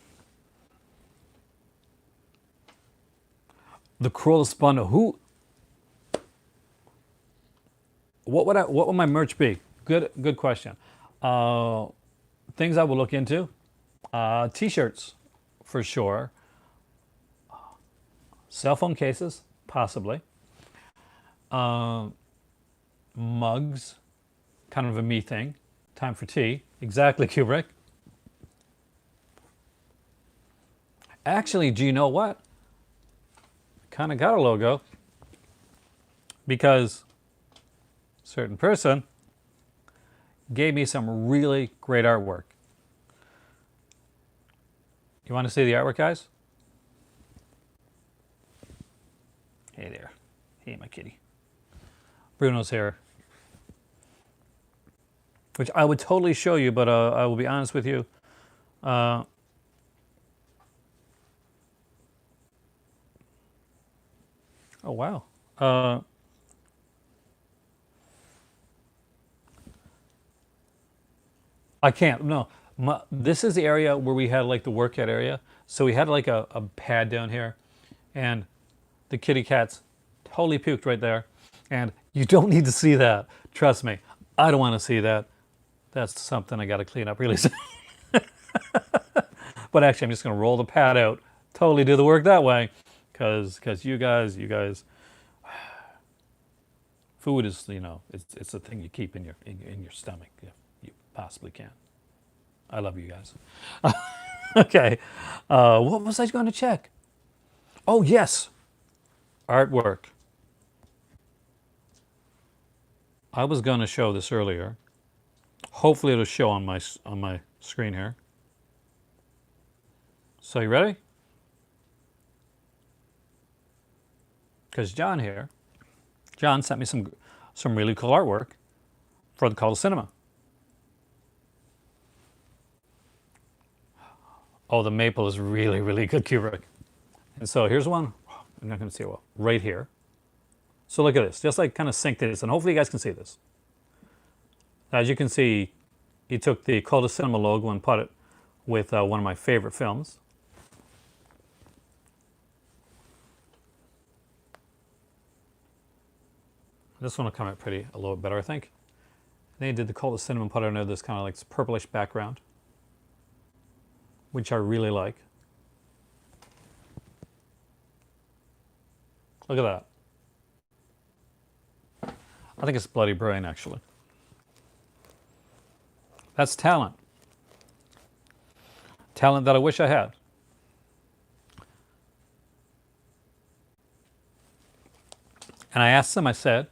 The cruelest bundle. What would my merch be? Good question. Things I will look into. T-shirts, for sure. Cell phone cases, possibly. Mugs, kind of a me thing Time for tea. Exactly, Kubrick. Actually, do you know what? Kind of got a logo because a certain person gave me some really great artwork. You want to see the artwork, guys? Hey there. Hey, my kitty. Bruno's here. Which I would totally show you, but I will be honest with you. Oh, wow. I can't. No. This is the area where we had like the workout area. So we had like a pad down here. And the kitty cats totally puked right there. And you don't need to see that. Trust me. I don't want to see that. That's something I got to clean up really soon. But actually, I'm just going to roll the pad out. Totally do the work that way. Because you guys, food is, it's a thing you keep in your stomach if you possibly can. I love you guys. Okay. What was I going to check? Oh, yes. Artwork. I was going to show this earlier. Hopefully it'll show on my screen here. So you ready? Because John sent me some really cool artwork for the Call of Cinema. Oh, the maple is really, really good, Kubrick. And so here's one. I'm not going to see it well. Right here. So look at this. Just like kind of sync this, and hopefully you guys can see this. As you can see, he took the Call of Cinema logo and put it with one of my favorite films. This one will come out a little bit better, I think. Then he did the Call of Cinema and put it under this kind of like purplish background, which I really like. Look at that. I think it's Bloody Brain, actually. That's talent. Talent that I wish I had. And I asked him, I said,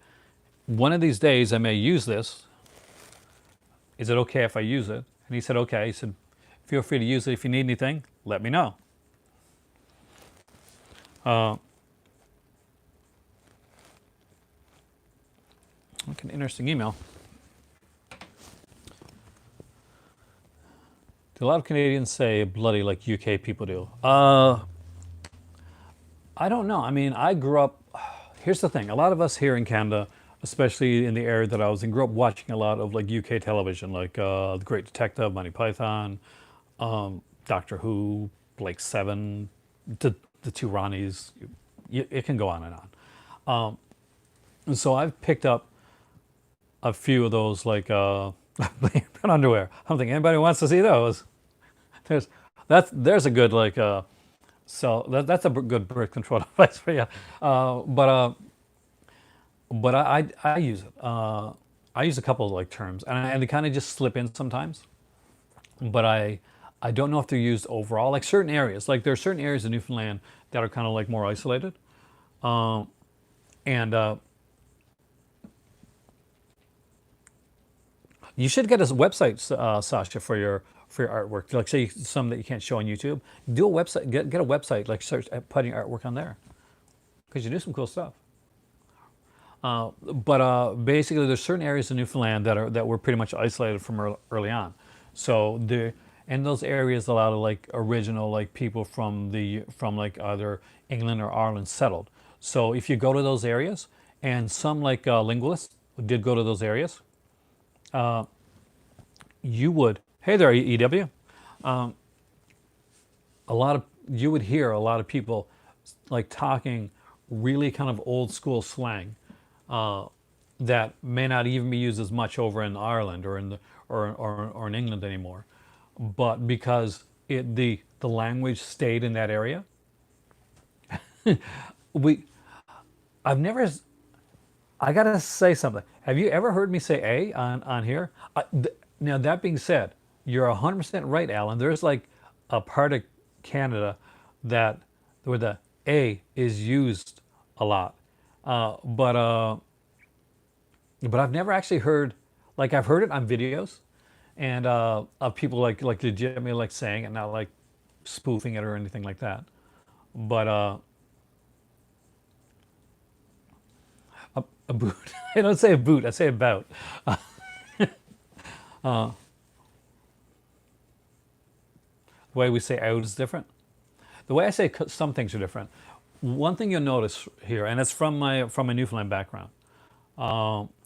one of these days I may use this. Is it okay if I use it? And he said, okay. He said, feel free to use it. If you need anything, let me know. Like an interesting email. Do a lot of Canadians say bloody like UK people do? I don't know. I mean, I grew up. Here's the thing. A lot of us here in Canada, especially in the area that I was in, grew up watching a lot of like UK television, like The Great Detective, Monty Python, Doctor Who, Blake Seven, the two Ronnies. It can go on and on. And so I've picked up a few of those, like underwear. I don't think anybody wants to see those. There's a good like that's a good birth control device for you. But I use it. I use a couple of like terms, and they kind of just slip in sometimes. But I don't know if they're used overall. Like certain areas, like there are certain areas in Newfoundland that are kind of like more isolated, and you should get a website, Sasha, for your artwork. Like say some that you can't show on YouTube. Do a website. Get a website. Like search putting your artwork on there, because you do some cool stuff. But basically, there's certain areas in Newfoundland that were pretty much isolated from early on. So in those areas, a lot of like original like people from like either England or Ireland settled. So if you go to those areas, and some like linguists did go to those areas, you would. Hey there, EW. You would hear a lot of people like talking really kind of old school slang that may not even be used as much over in Ireland or in England anymore, but because the language stayed in that area. I gotta say something. Have you ever heard me say "a" on here? Now that being said, you're 100% right, Alan. There's like a part of Canada that where the A is used a lot, uh, but uh, but I've never actually heard, like I've heard it on videos, and of people like legitimately like saying it, not like spoofing it or anything like that. But a boot. I don't say a boot. I say about. The way we say out is different. The way I say some things are different. One thing you'll notice here, and it's from my Newfoundland background.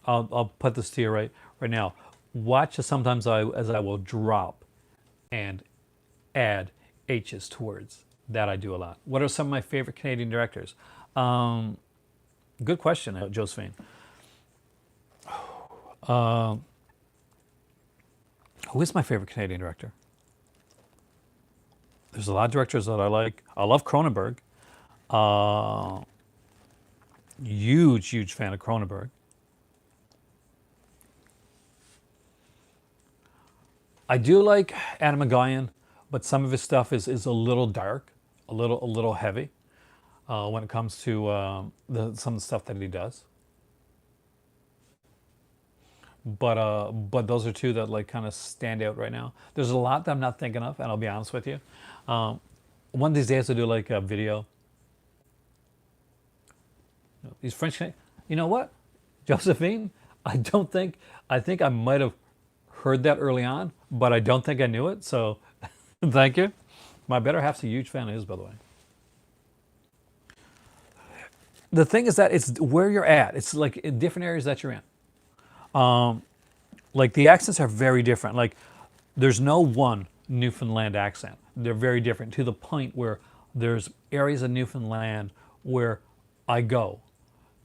I'll put this to you right now. Watch as sometimes as I will drop and add H's to words. That I do a lot. What are some of my favorite Canadian directors? Um, Good question, Josephine. Who is my favorite Canadian director? There's a lot of directors that I like. I love Cronenberg. Uh, huge fan of Cronenberg. I do like Adam McGuyan, but some of his stuff is a little dark, a little heavy when it comes to some of the stuff that he does. But those are two that like kind of stand out right now. There's a lot that I'm not thinking of, and I'll be honest with you. Um, One of these days I'll do like a video. These French, you know what, Josephine? I don't think I think I might have heard that early on, but I don't think I knew it. So, thank you. My better half's a huge fan of his, by the way. The thing is that it's where you're at. It's like in different areas that you're in. Like the accents are very different. Like there's no one Newfoundland accent. They're very different to the point where there's areas of Newfoundland where I go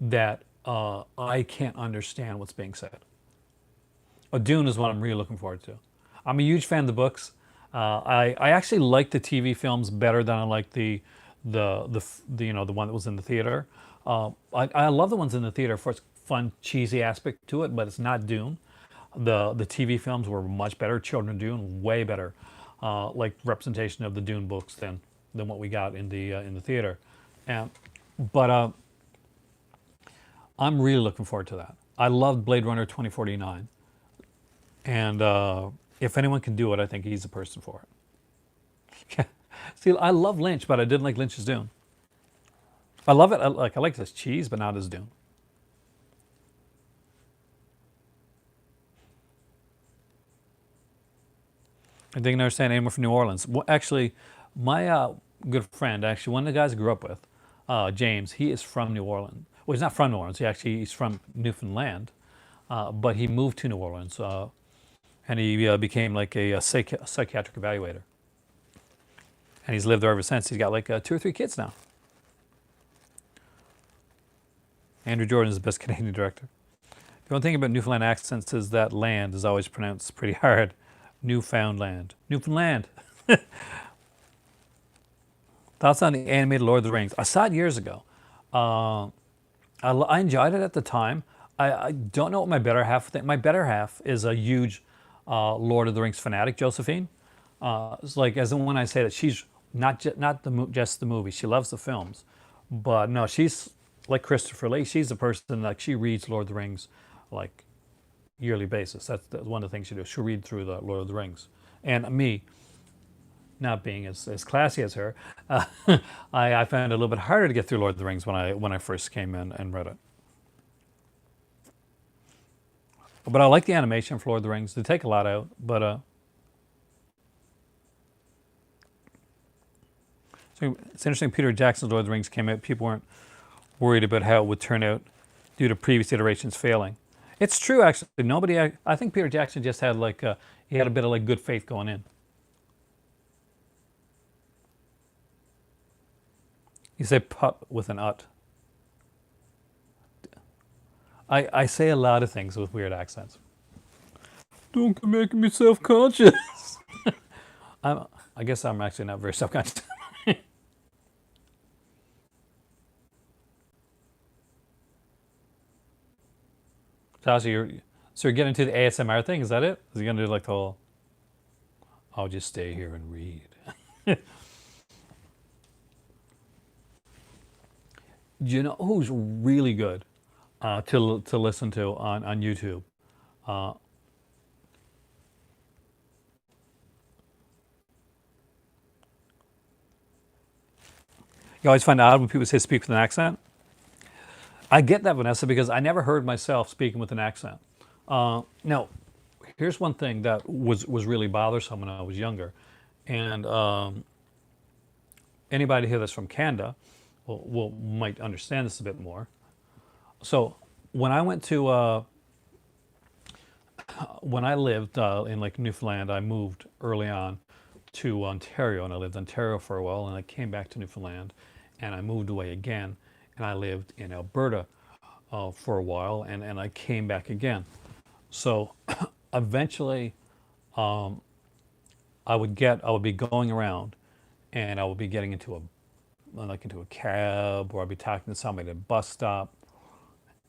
that I can't understand what's being said. A Dune is what I'm really looking forward to. I'm a huge fan of the books. I actually like the TV films better than I like the the one that was in the theater. I love the ones in the theater for its fun, cheesy aspect to it, but it's not Dune. The TV films were much better. Children of Dune, way better, like representation of the Dune books than what we got in the theater. And but I'm really looking forward to that. I loved Blade Runner 2049, and if anyone can do it, I think he's the person for it. See, I love Lynch, but I didn't like Lynch's Dune. I love it. I like this cheese, but not as Dune. I didn't understand anyone from New Orleans. Well, actually, my good friend, actually one of the guys I grew up with, James, he is from New Orleans. Well, he's not from New Orleans. He's from Newfoundland, but he moved to New Orleans, and he became like a psychiatric evaluator, and he's lived there ever since. He's got like 2 or 3 kids now. Andrew Jordan is the best Canadian director. The only thing about Newfoundland accents is that land is always pronounced pretty hard. Newfoundland. Newfoundland. Thoughts on the animated Lord of the Rings? I saw it years ago. Uh, I enjoyed it at the time. I don't know what my better half thinks. My better half is a huge Lord of the Rings fanatic, Josephine. It's like as in when I say that she's just the movie. She loves the films, but no, she's like Christopher Lee. She's the person like she reads Lord of the Rings like yearly basis. That's one of the things she does. She'll read through the Lord of the Rings. And me, not being as classy as her, I found it a little bit harder to get through Lord of the Rings when I first came in and read it. But I like the animation for Lord of the Rings. They take a lot out, but so it's interesting. Peter Jackson's Lord of the Rings came out. People weren't worried about how it would turn out due to previous iterations failing. It's true, actually. Nobody. I think Peter Jackson just had like he had a bit of like good faith going in. You say "pup" with an "ut." I say a lot of things with weird accents. Don't make me self-conscious. I guess I'm actually not very self-conscious. Tasha, So you're getting to the ASMR thing, is that it? Is he gonna do like the whole, I'll just stay here and read? Do you know who's really good to listen to on YouTube? Uh, you always find it odd when people say speak with an accent. I get that, Vanessa, because I never heard myself speaking with an accent. Now, here's one thing that was really bothersome when I was younger, and anybody here that's from Canada will might understand this a bit more. So when I went to when I lived in like Newfoundland, I moved early on to Ontario, and I lived in Ontario for a while, and I came back to Newfoundland, and I moved away again, and I lived in Alberta for a while, and I came back again. So eventually, I would be going around, and I would be getting into a cab, or I'd be talking to somebody at a bus stop,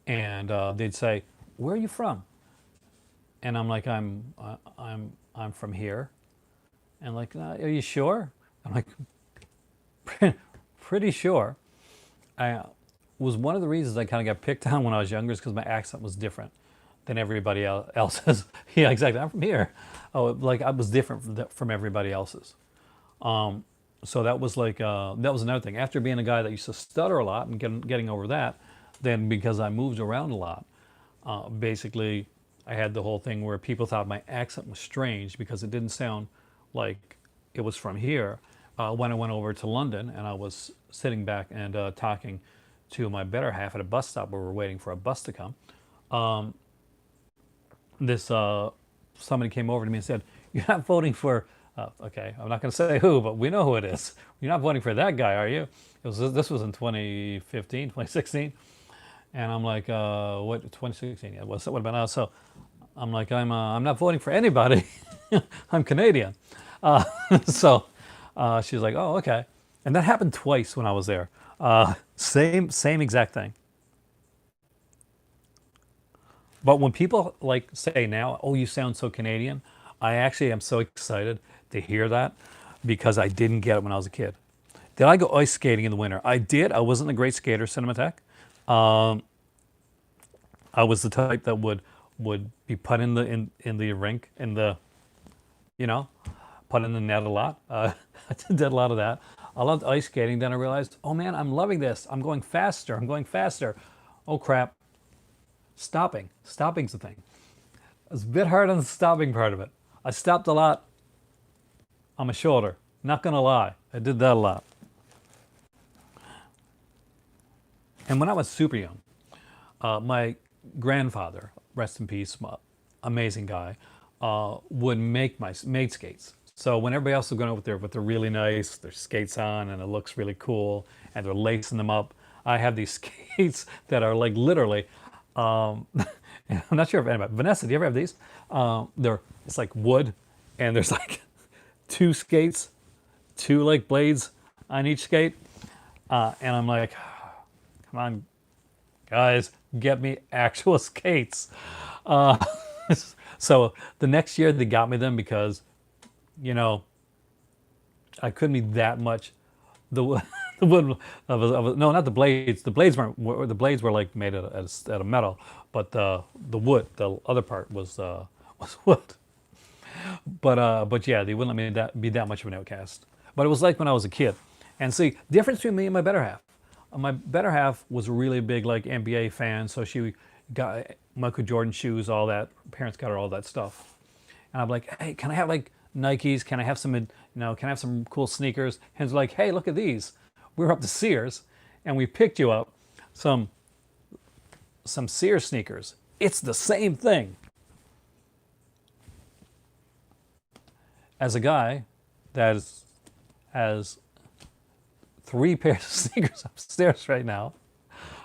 and they'd say, "Where are you from?" And I'm like, I'm from here." And like, "Are you sure?" I'm like, pretty sure. I was one of the reasons I kind of got picked on when I was younger is because my accent was different than everybody else's. Yeah, exactly. I'm from here. Oh, like I was different from everybody else's. So that was like that was another thing. After being a guy that used to stutter a lot and getting over that, then because I moved around a lot, basically I had the whole thing where people thought my accent was strange because it didn't sound like it was from here. When I went over to London and I was sitting back and talking to my better half at a bus stop where we're waiting for a bus to come, this somebody came over to me and said, "You're not voting for." Okay, I'm not going to say who, but we know who it is. "You're not voting for that guy, are you?" This was in 2015, 2016, and I'm like, "What? 2016? Yeah, what about now?" So I'm like, I'm not voting for anybody. I'm Canadian." Uh, so she's like, "Oh, okay," and that happened twice when I was there. Same exact thing. But when people like say now, "Oh, you sound so Canadian," I actually am so excited to hear that because I didn't get it when I was a kid. Did I go ice skating in the winter? I did. I wasn't a great skater, Cinematech. Um, I was the type that would be put in the rink in the you know put in the net a lot. I did a lot of that. I loved ice skating. Then I realized, oh man, I'm loving this. I'm going faster. I'm going faster. Oh crap! Stopping's the thing. I was a bit hard on the stopping part of it. I stopped a lot on my shoulder. Not gonna lie, I did that a lot. And when I was super young, my grandfather, rest in peace, amazing guy, would made skates. So when everybody else was going out with their really nice, their skates on, and it looks really cool, and they're lacing them up, I have these skates that are like literally. Um, I'm not sure if anybody. Vanessa, do you ever have these? It's like wood, and there's like two skates, two like blades on each skate, and I'm like, come on, guys, get me actual skates. Uh, so the next year they got me them because, you know, I couldn't be that much. The the wood no, not the blades. The blades weren't. The blades were like made out of metal, but the wood, the other part was wood. But yeah, they wouldn't let me be that much of an outcast. But it was like when I was a kid. And see, difference between me and my better half. My better half was a really big like NBA fan, so she got Michael Jordan shoes, all that. Parents got her all that stuff. And I'm like, "Hey, can I have like Nikes? Can I have some, can I have some cool sneakers?" And it's like, "Hey, look at these. We were up to Sears, and we picked you up some Sears sneakers. It's the same thing." As a guy that has three pairs of sneakers upstairs right now,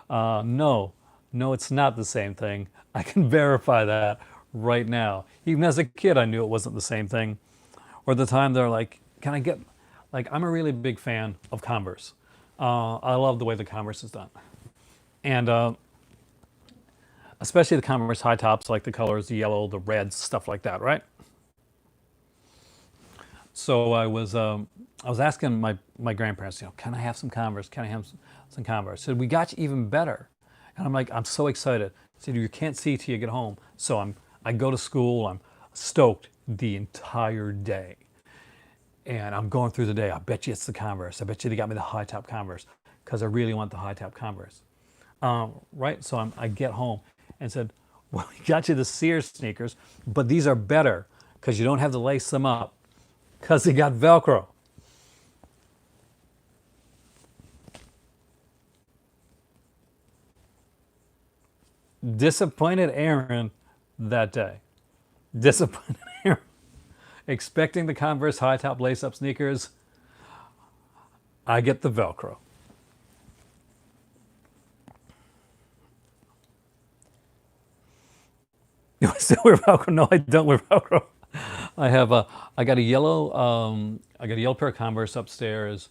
no, it's not the same thing. I can verify that right now. Even as a kid, I knew it wasn't the same thing. Or the time they're like, "Can I get," like, I'm a really big fan of Converse. I love the way the Converse is done. And especially the Converse high tops, like the colors, the yellow, the reds, stuff like that, right? So I was asking my grandparents, can I have some Converse? Can I have some Converse? Said we got you even better, and I'm like, I'm so excited. Said you can't see till you get home. So I go to school. I'm stoked the entire day, and I'm going through the day. I bet you it's the Converse. I bet you they got me the high top Converse because I really want the high top Converse. Right? So I get home and said, well, we got you the Sears sneakers, but these are better because you don't have to lace them up because they got Velcro. Disappointed Aaron that day. Disappointed Aaron. Expecting the Converse high top lace up sneakers, I get the Velcro. Do I still wear Velcro? No, I don't wear Velcro. I got a yellow I got a yellow pair of Converse upstairs.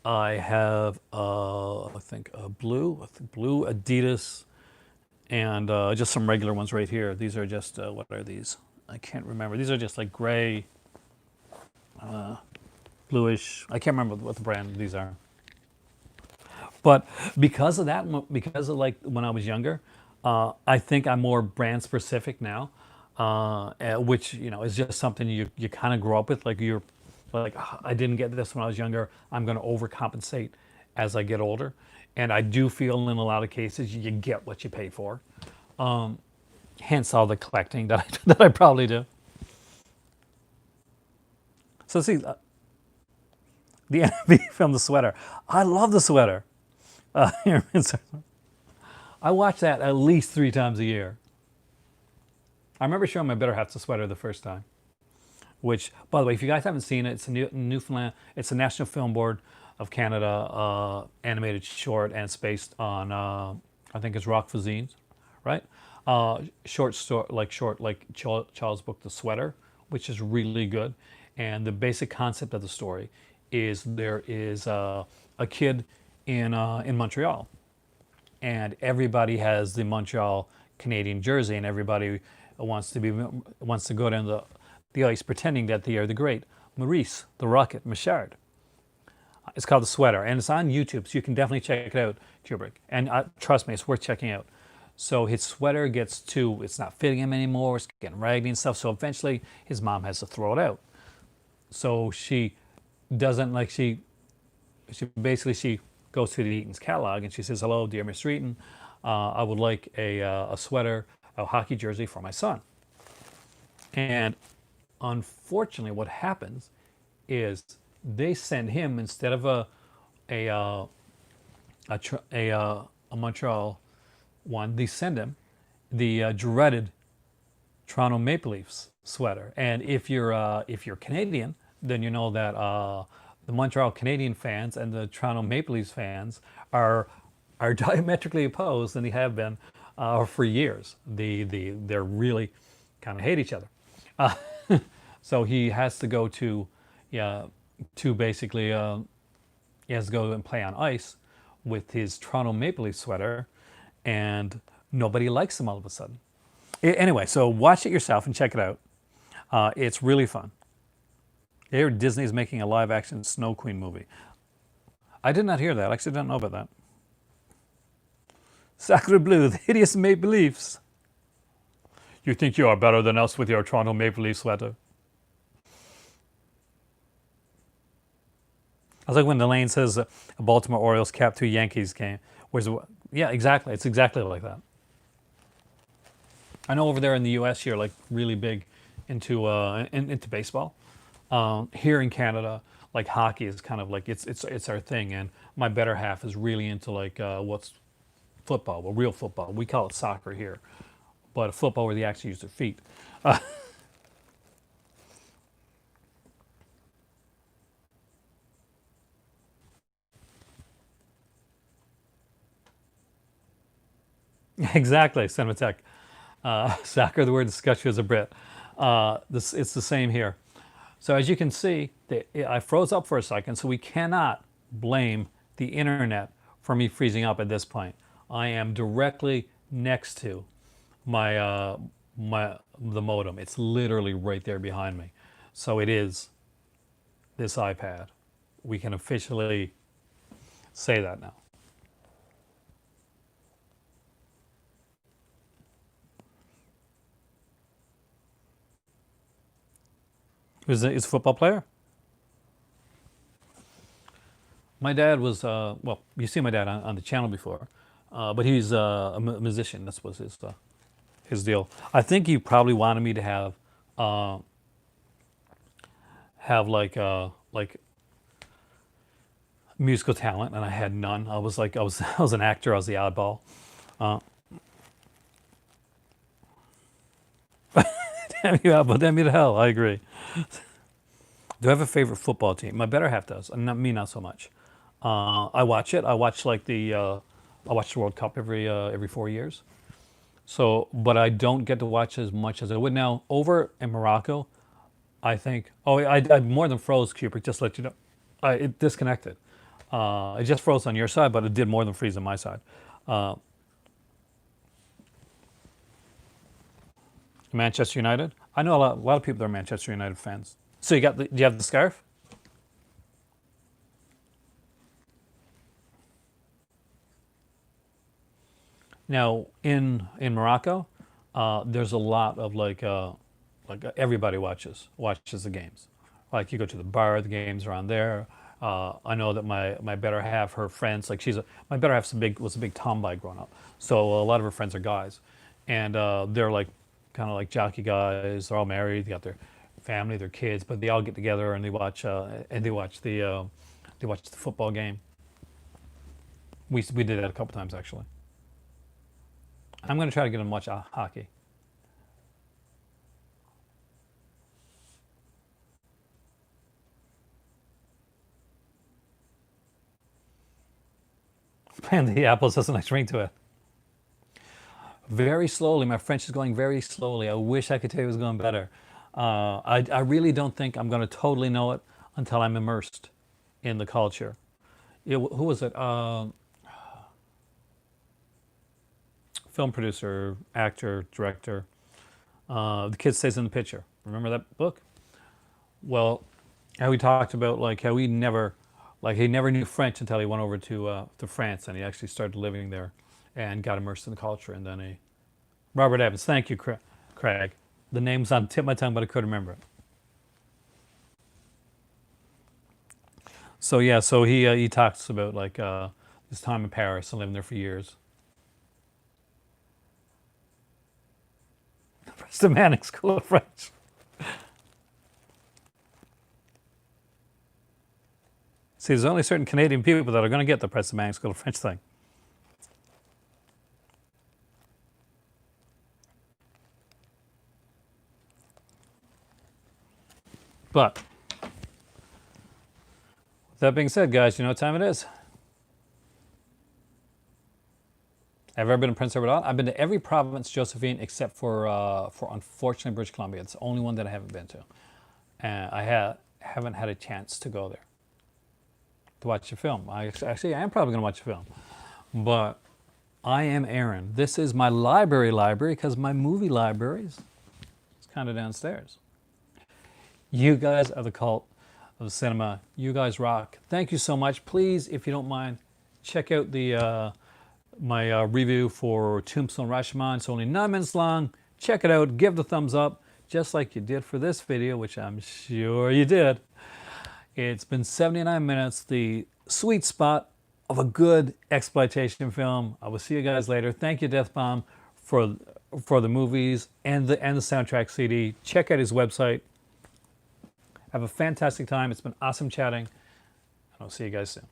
I have I think a blue Adidas and just some regular ones right here. These are just what are these? I can't remember. These are just like gray, bluish. I can't remember what the brand these are. But because of that, because of like when I was younger, I think I'm more brand specific now, which is just something you kind of grow up with. Like you're like, "Ah, I didn't get this when I was younger. I'm going to overcompensate as I get older, and I do feel in a lot of cases you get what you pay for. Hence all the collecting that that I probably do. So see, the enemy film, the sweater. I love the sweater. I watch that at least 3 times a year. I remember showing my better half the sweater the first time. Which, by the way, if you guys haven't seen it, it's a Newfoundland. It's a National Film Board of Canada animated short, and it's based on I think it's Rock Cuisines, right? Short story, like Charles' book, The Sweater, which is really good. And the basic concept of the story is there is a kid in Montreal, and everybody has the Montreal Canadian jersey, and everybody wants to go down the ice pretending that they are the great Maurice the Rocket Richard. It's called The Sweater, and it's on YouTube, so you can definitely check it out, Kubrick. And trust me, it's worth checking out. So his sweater it's not fitting him anymore, it's getting raggedy and stuff, so eventually his mom has to throw it out. So she doesn't like, she goes to the Eaton's catalog and she says, hello, dear Mr. Eaton, I would like a sweater, a hockey jersey for my son. And unfortunately, what happens is they send him, instead of a Montreal one, they send him the dreaded Toronto Maple Leafs sweater. And if you're Canadian, then you know that the Montreal Canadian fans and the Toronto Maple Leafs fans are diametrically opposed, and they have been for years. They're really kind of hate each other. So he has to go to basically he has to go and play on ice with his Toronto Maple Leaf sweater, and nobody likes him all of a sudden. Anyway, so watch it yourself and check it out. It's really fun. Here, Disney's making a live-action Snow Queen movie. I did not hear that. I actually don't know about that. Sacre bleu, the hideous Maple Leafs. You think you are better than us with your Toronto Maple Leaf sweater? I was like when Elaine says a Baltimore Orioles cap to a Yankees game. Yeah, exactly. It's exactly like that. I know over there in the U.S. you're like really big into baseball. Here in Canada, like hockey is kind of like it's our thing, and my better half is really into like what's football, well, real football. We call it soccer here, but football where they actually use their feet. Exactly, Cinematech. Soccer, the word discussion is a Brit. It's the same here. So as you can see, I froze up for a second, so we cannot blame the internet for me freezing up at this point. I am directly next to my the modem. It's literally right there behind me. So it is this iPad. We can officially say that now. Is a football player? My dad was well. You see my dad on the channel before, but he's a musician. That was his deal. I think he probably wanted me to have like musical talent, and I had none. I was like I was an actor. I was the oddball. Uh, Damn you, oddball. Damn you to hell. I agree. Do I have a favorite football team? My better half does, and not me, not so much. I watch it. I watch I watch the World Cup every 4 years. So, but I don't get to watch as much as I would now. Over in Morocco, I think. Oh, I more than froze, Kubrick. Just to let you know, it disconnected. It just froze on your side, but it did more than freeze on my side. Uh, Manchester United. I know a lot of people that are Manchester United fans. So do you have the scarf? Now in Morocco, there's a lot of everybody watches the games. Like you go to the bar, the games are on there. I know that my better half, her friends, like my better half's was a big tomboy growing up. So a lot of her friends are guys, and they're like kind of like jockey guys. They're all married. They got their family, their kids, but they all get together and they watch the football game. We did that a couple times actually. I'm going to try to get them to watch hockey. And the apples has a nice ring to it. Very slowly. My French is going very slowly. I wish I could tell you it was going better. I really don't think I'm going to totally know it until I'm immersed in the culture. Who was it? Film producer, actor, director. The kid stays in the picture. Remember that book? Well, how he talked about like how he never knew French until he went over to France, and he actually started living there and got immersed in the culture. And then Robert Evans. Thank you, Craig. The name's on the tip of my tongue, but I couldn't remember it. So yeah, so he talks about like his time in Paris and living there for years. It's the Manning School of French. See, there's only certain Canadian people that are going to get the Preston Manning School of French thing. But that being said, guys, you know what time it is? Have you ever been to Prince Edward Island? I've been to every province, Josephine, except for unfortunately British Columbia. It's the only one that I haven't been to, and haven't had a chance to go there to watch a film. I am probably going to watch a film, but I am Aaron. This is my library because my movie library is kind of downstairs. You guys are the cult of cinema. You guys rock. Thank you so much. Please, if you don't mind, check out the my review for Tombstone Rashomon. It's only 9 minutes long. Check it out. Give the thumbs up, just like you did for this video, which I'm sure you did. It's been 79 minutes, the sweet spot of a good exploitation film. I will see you guys later. Thank you, Death Bomb, for the movies and the soundtrack CD. Check out his website. Have a fantastic time. It's been awesome chatting. And I'll see you guys soon.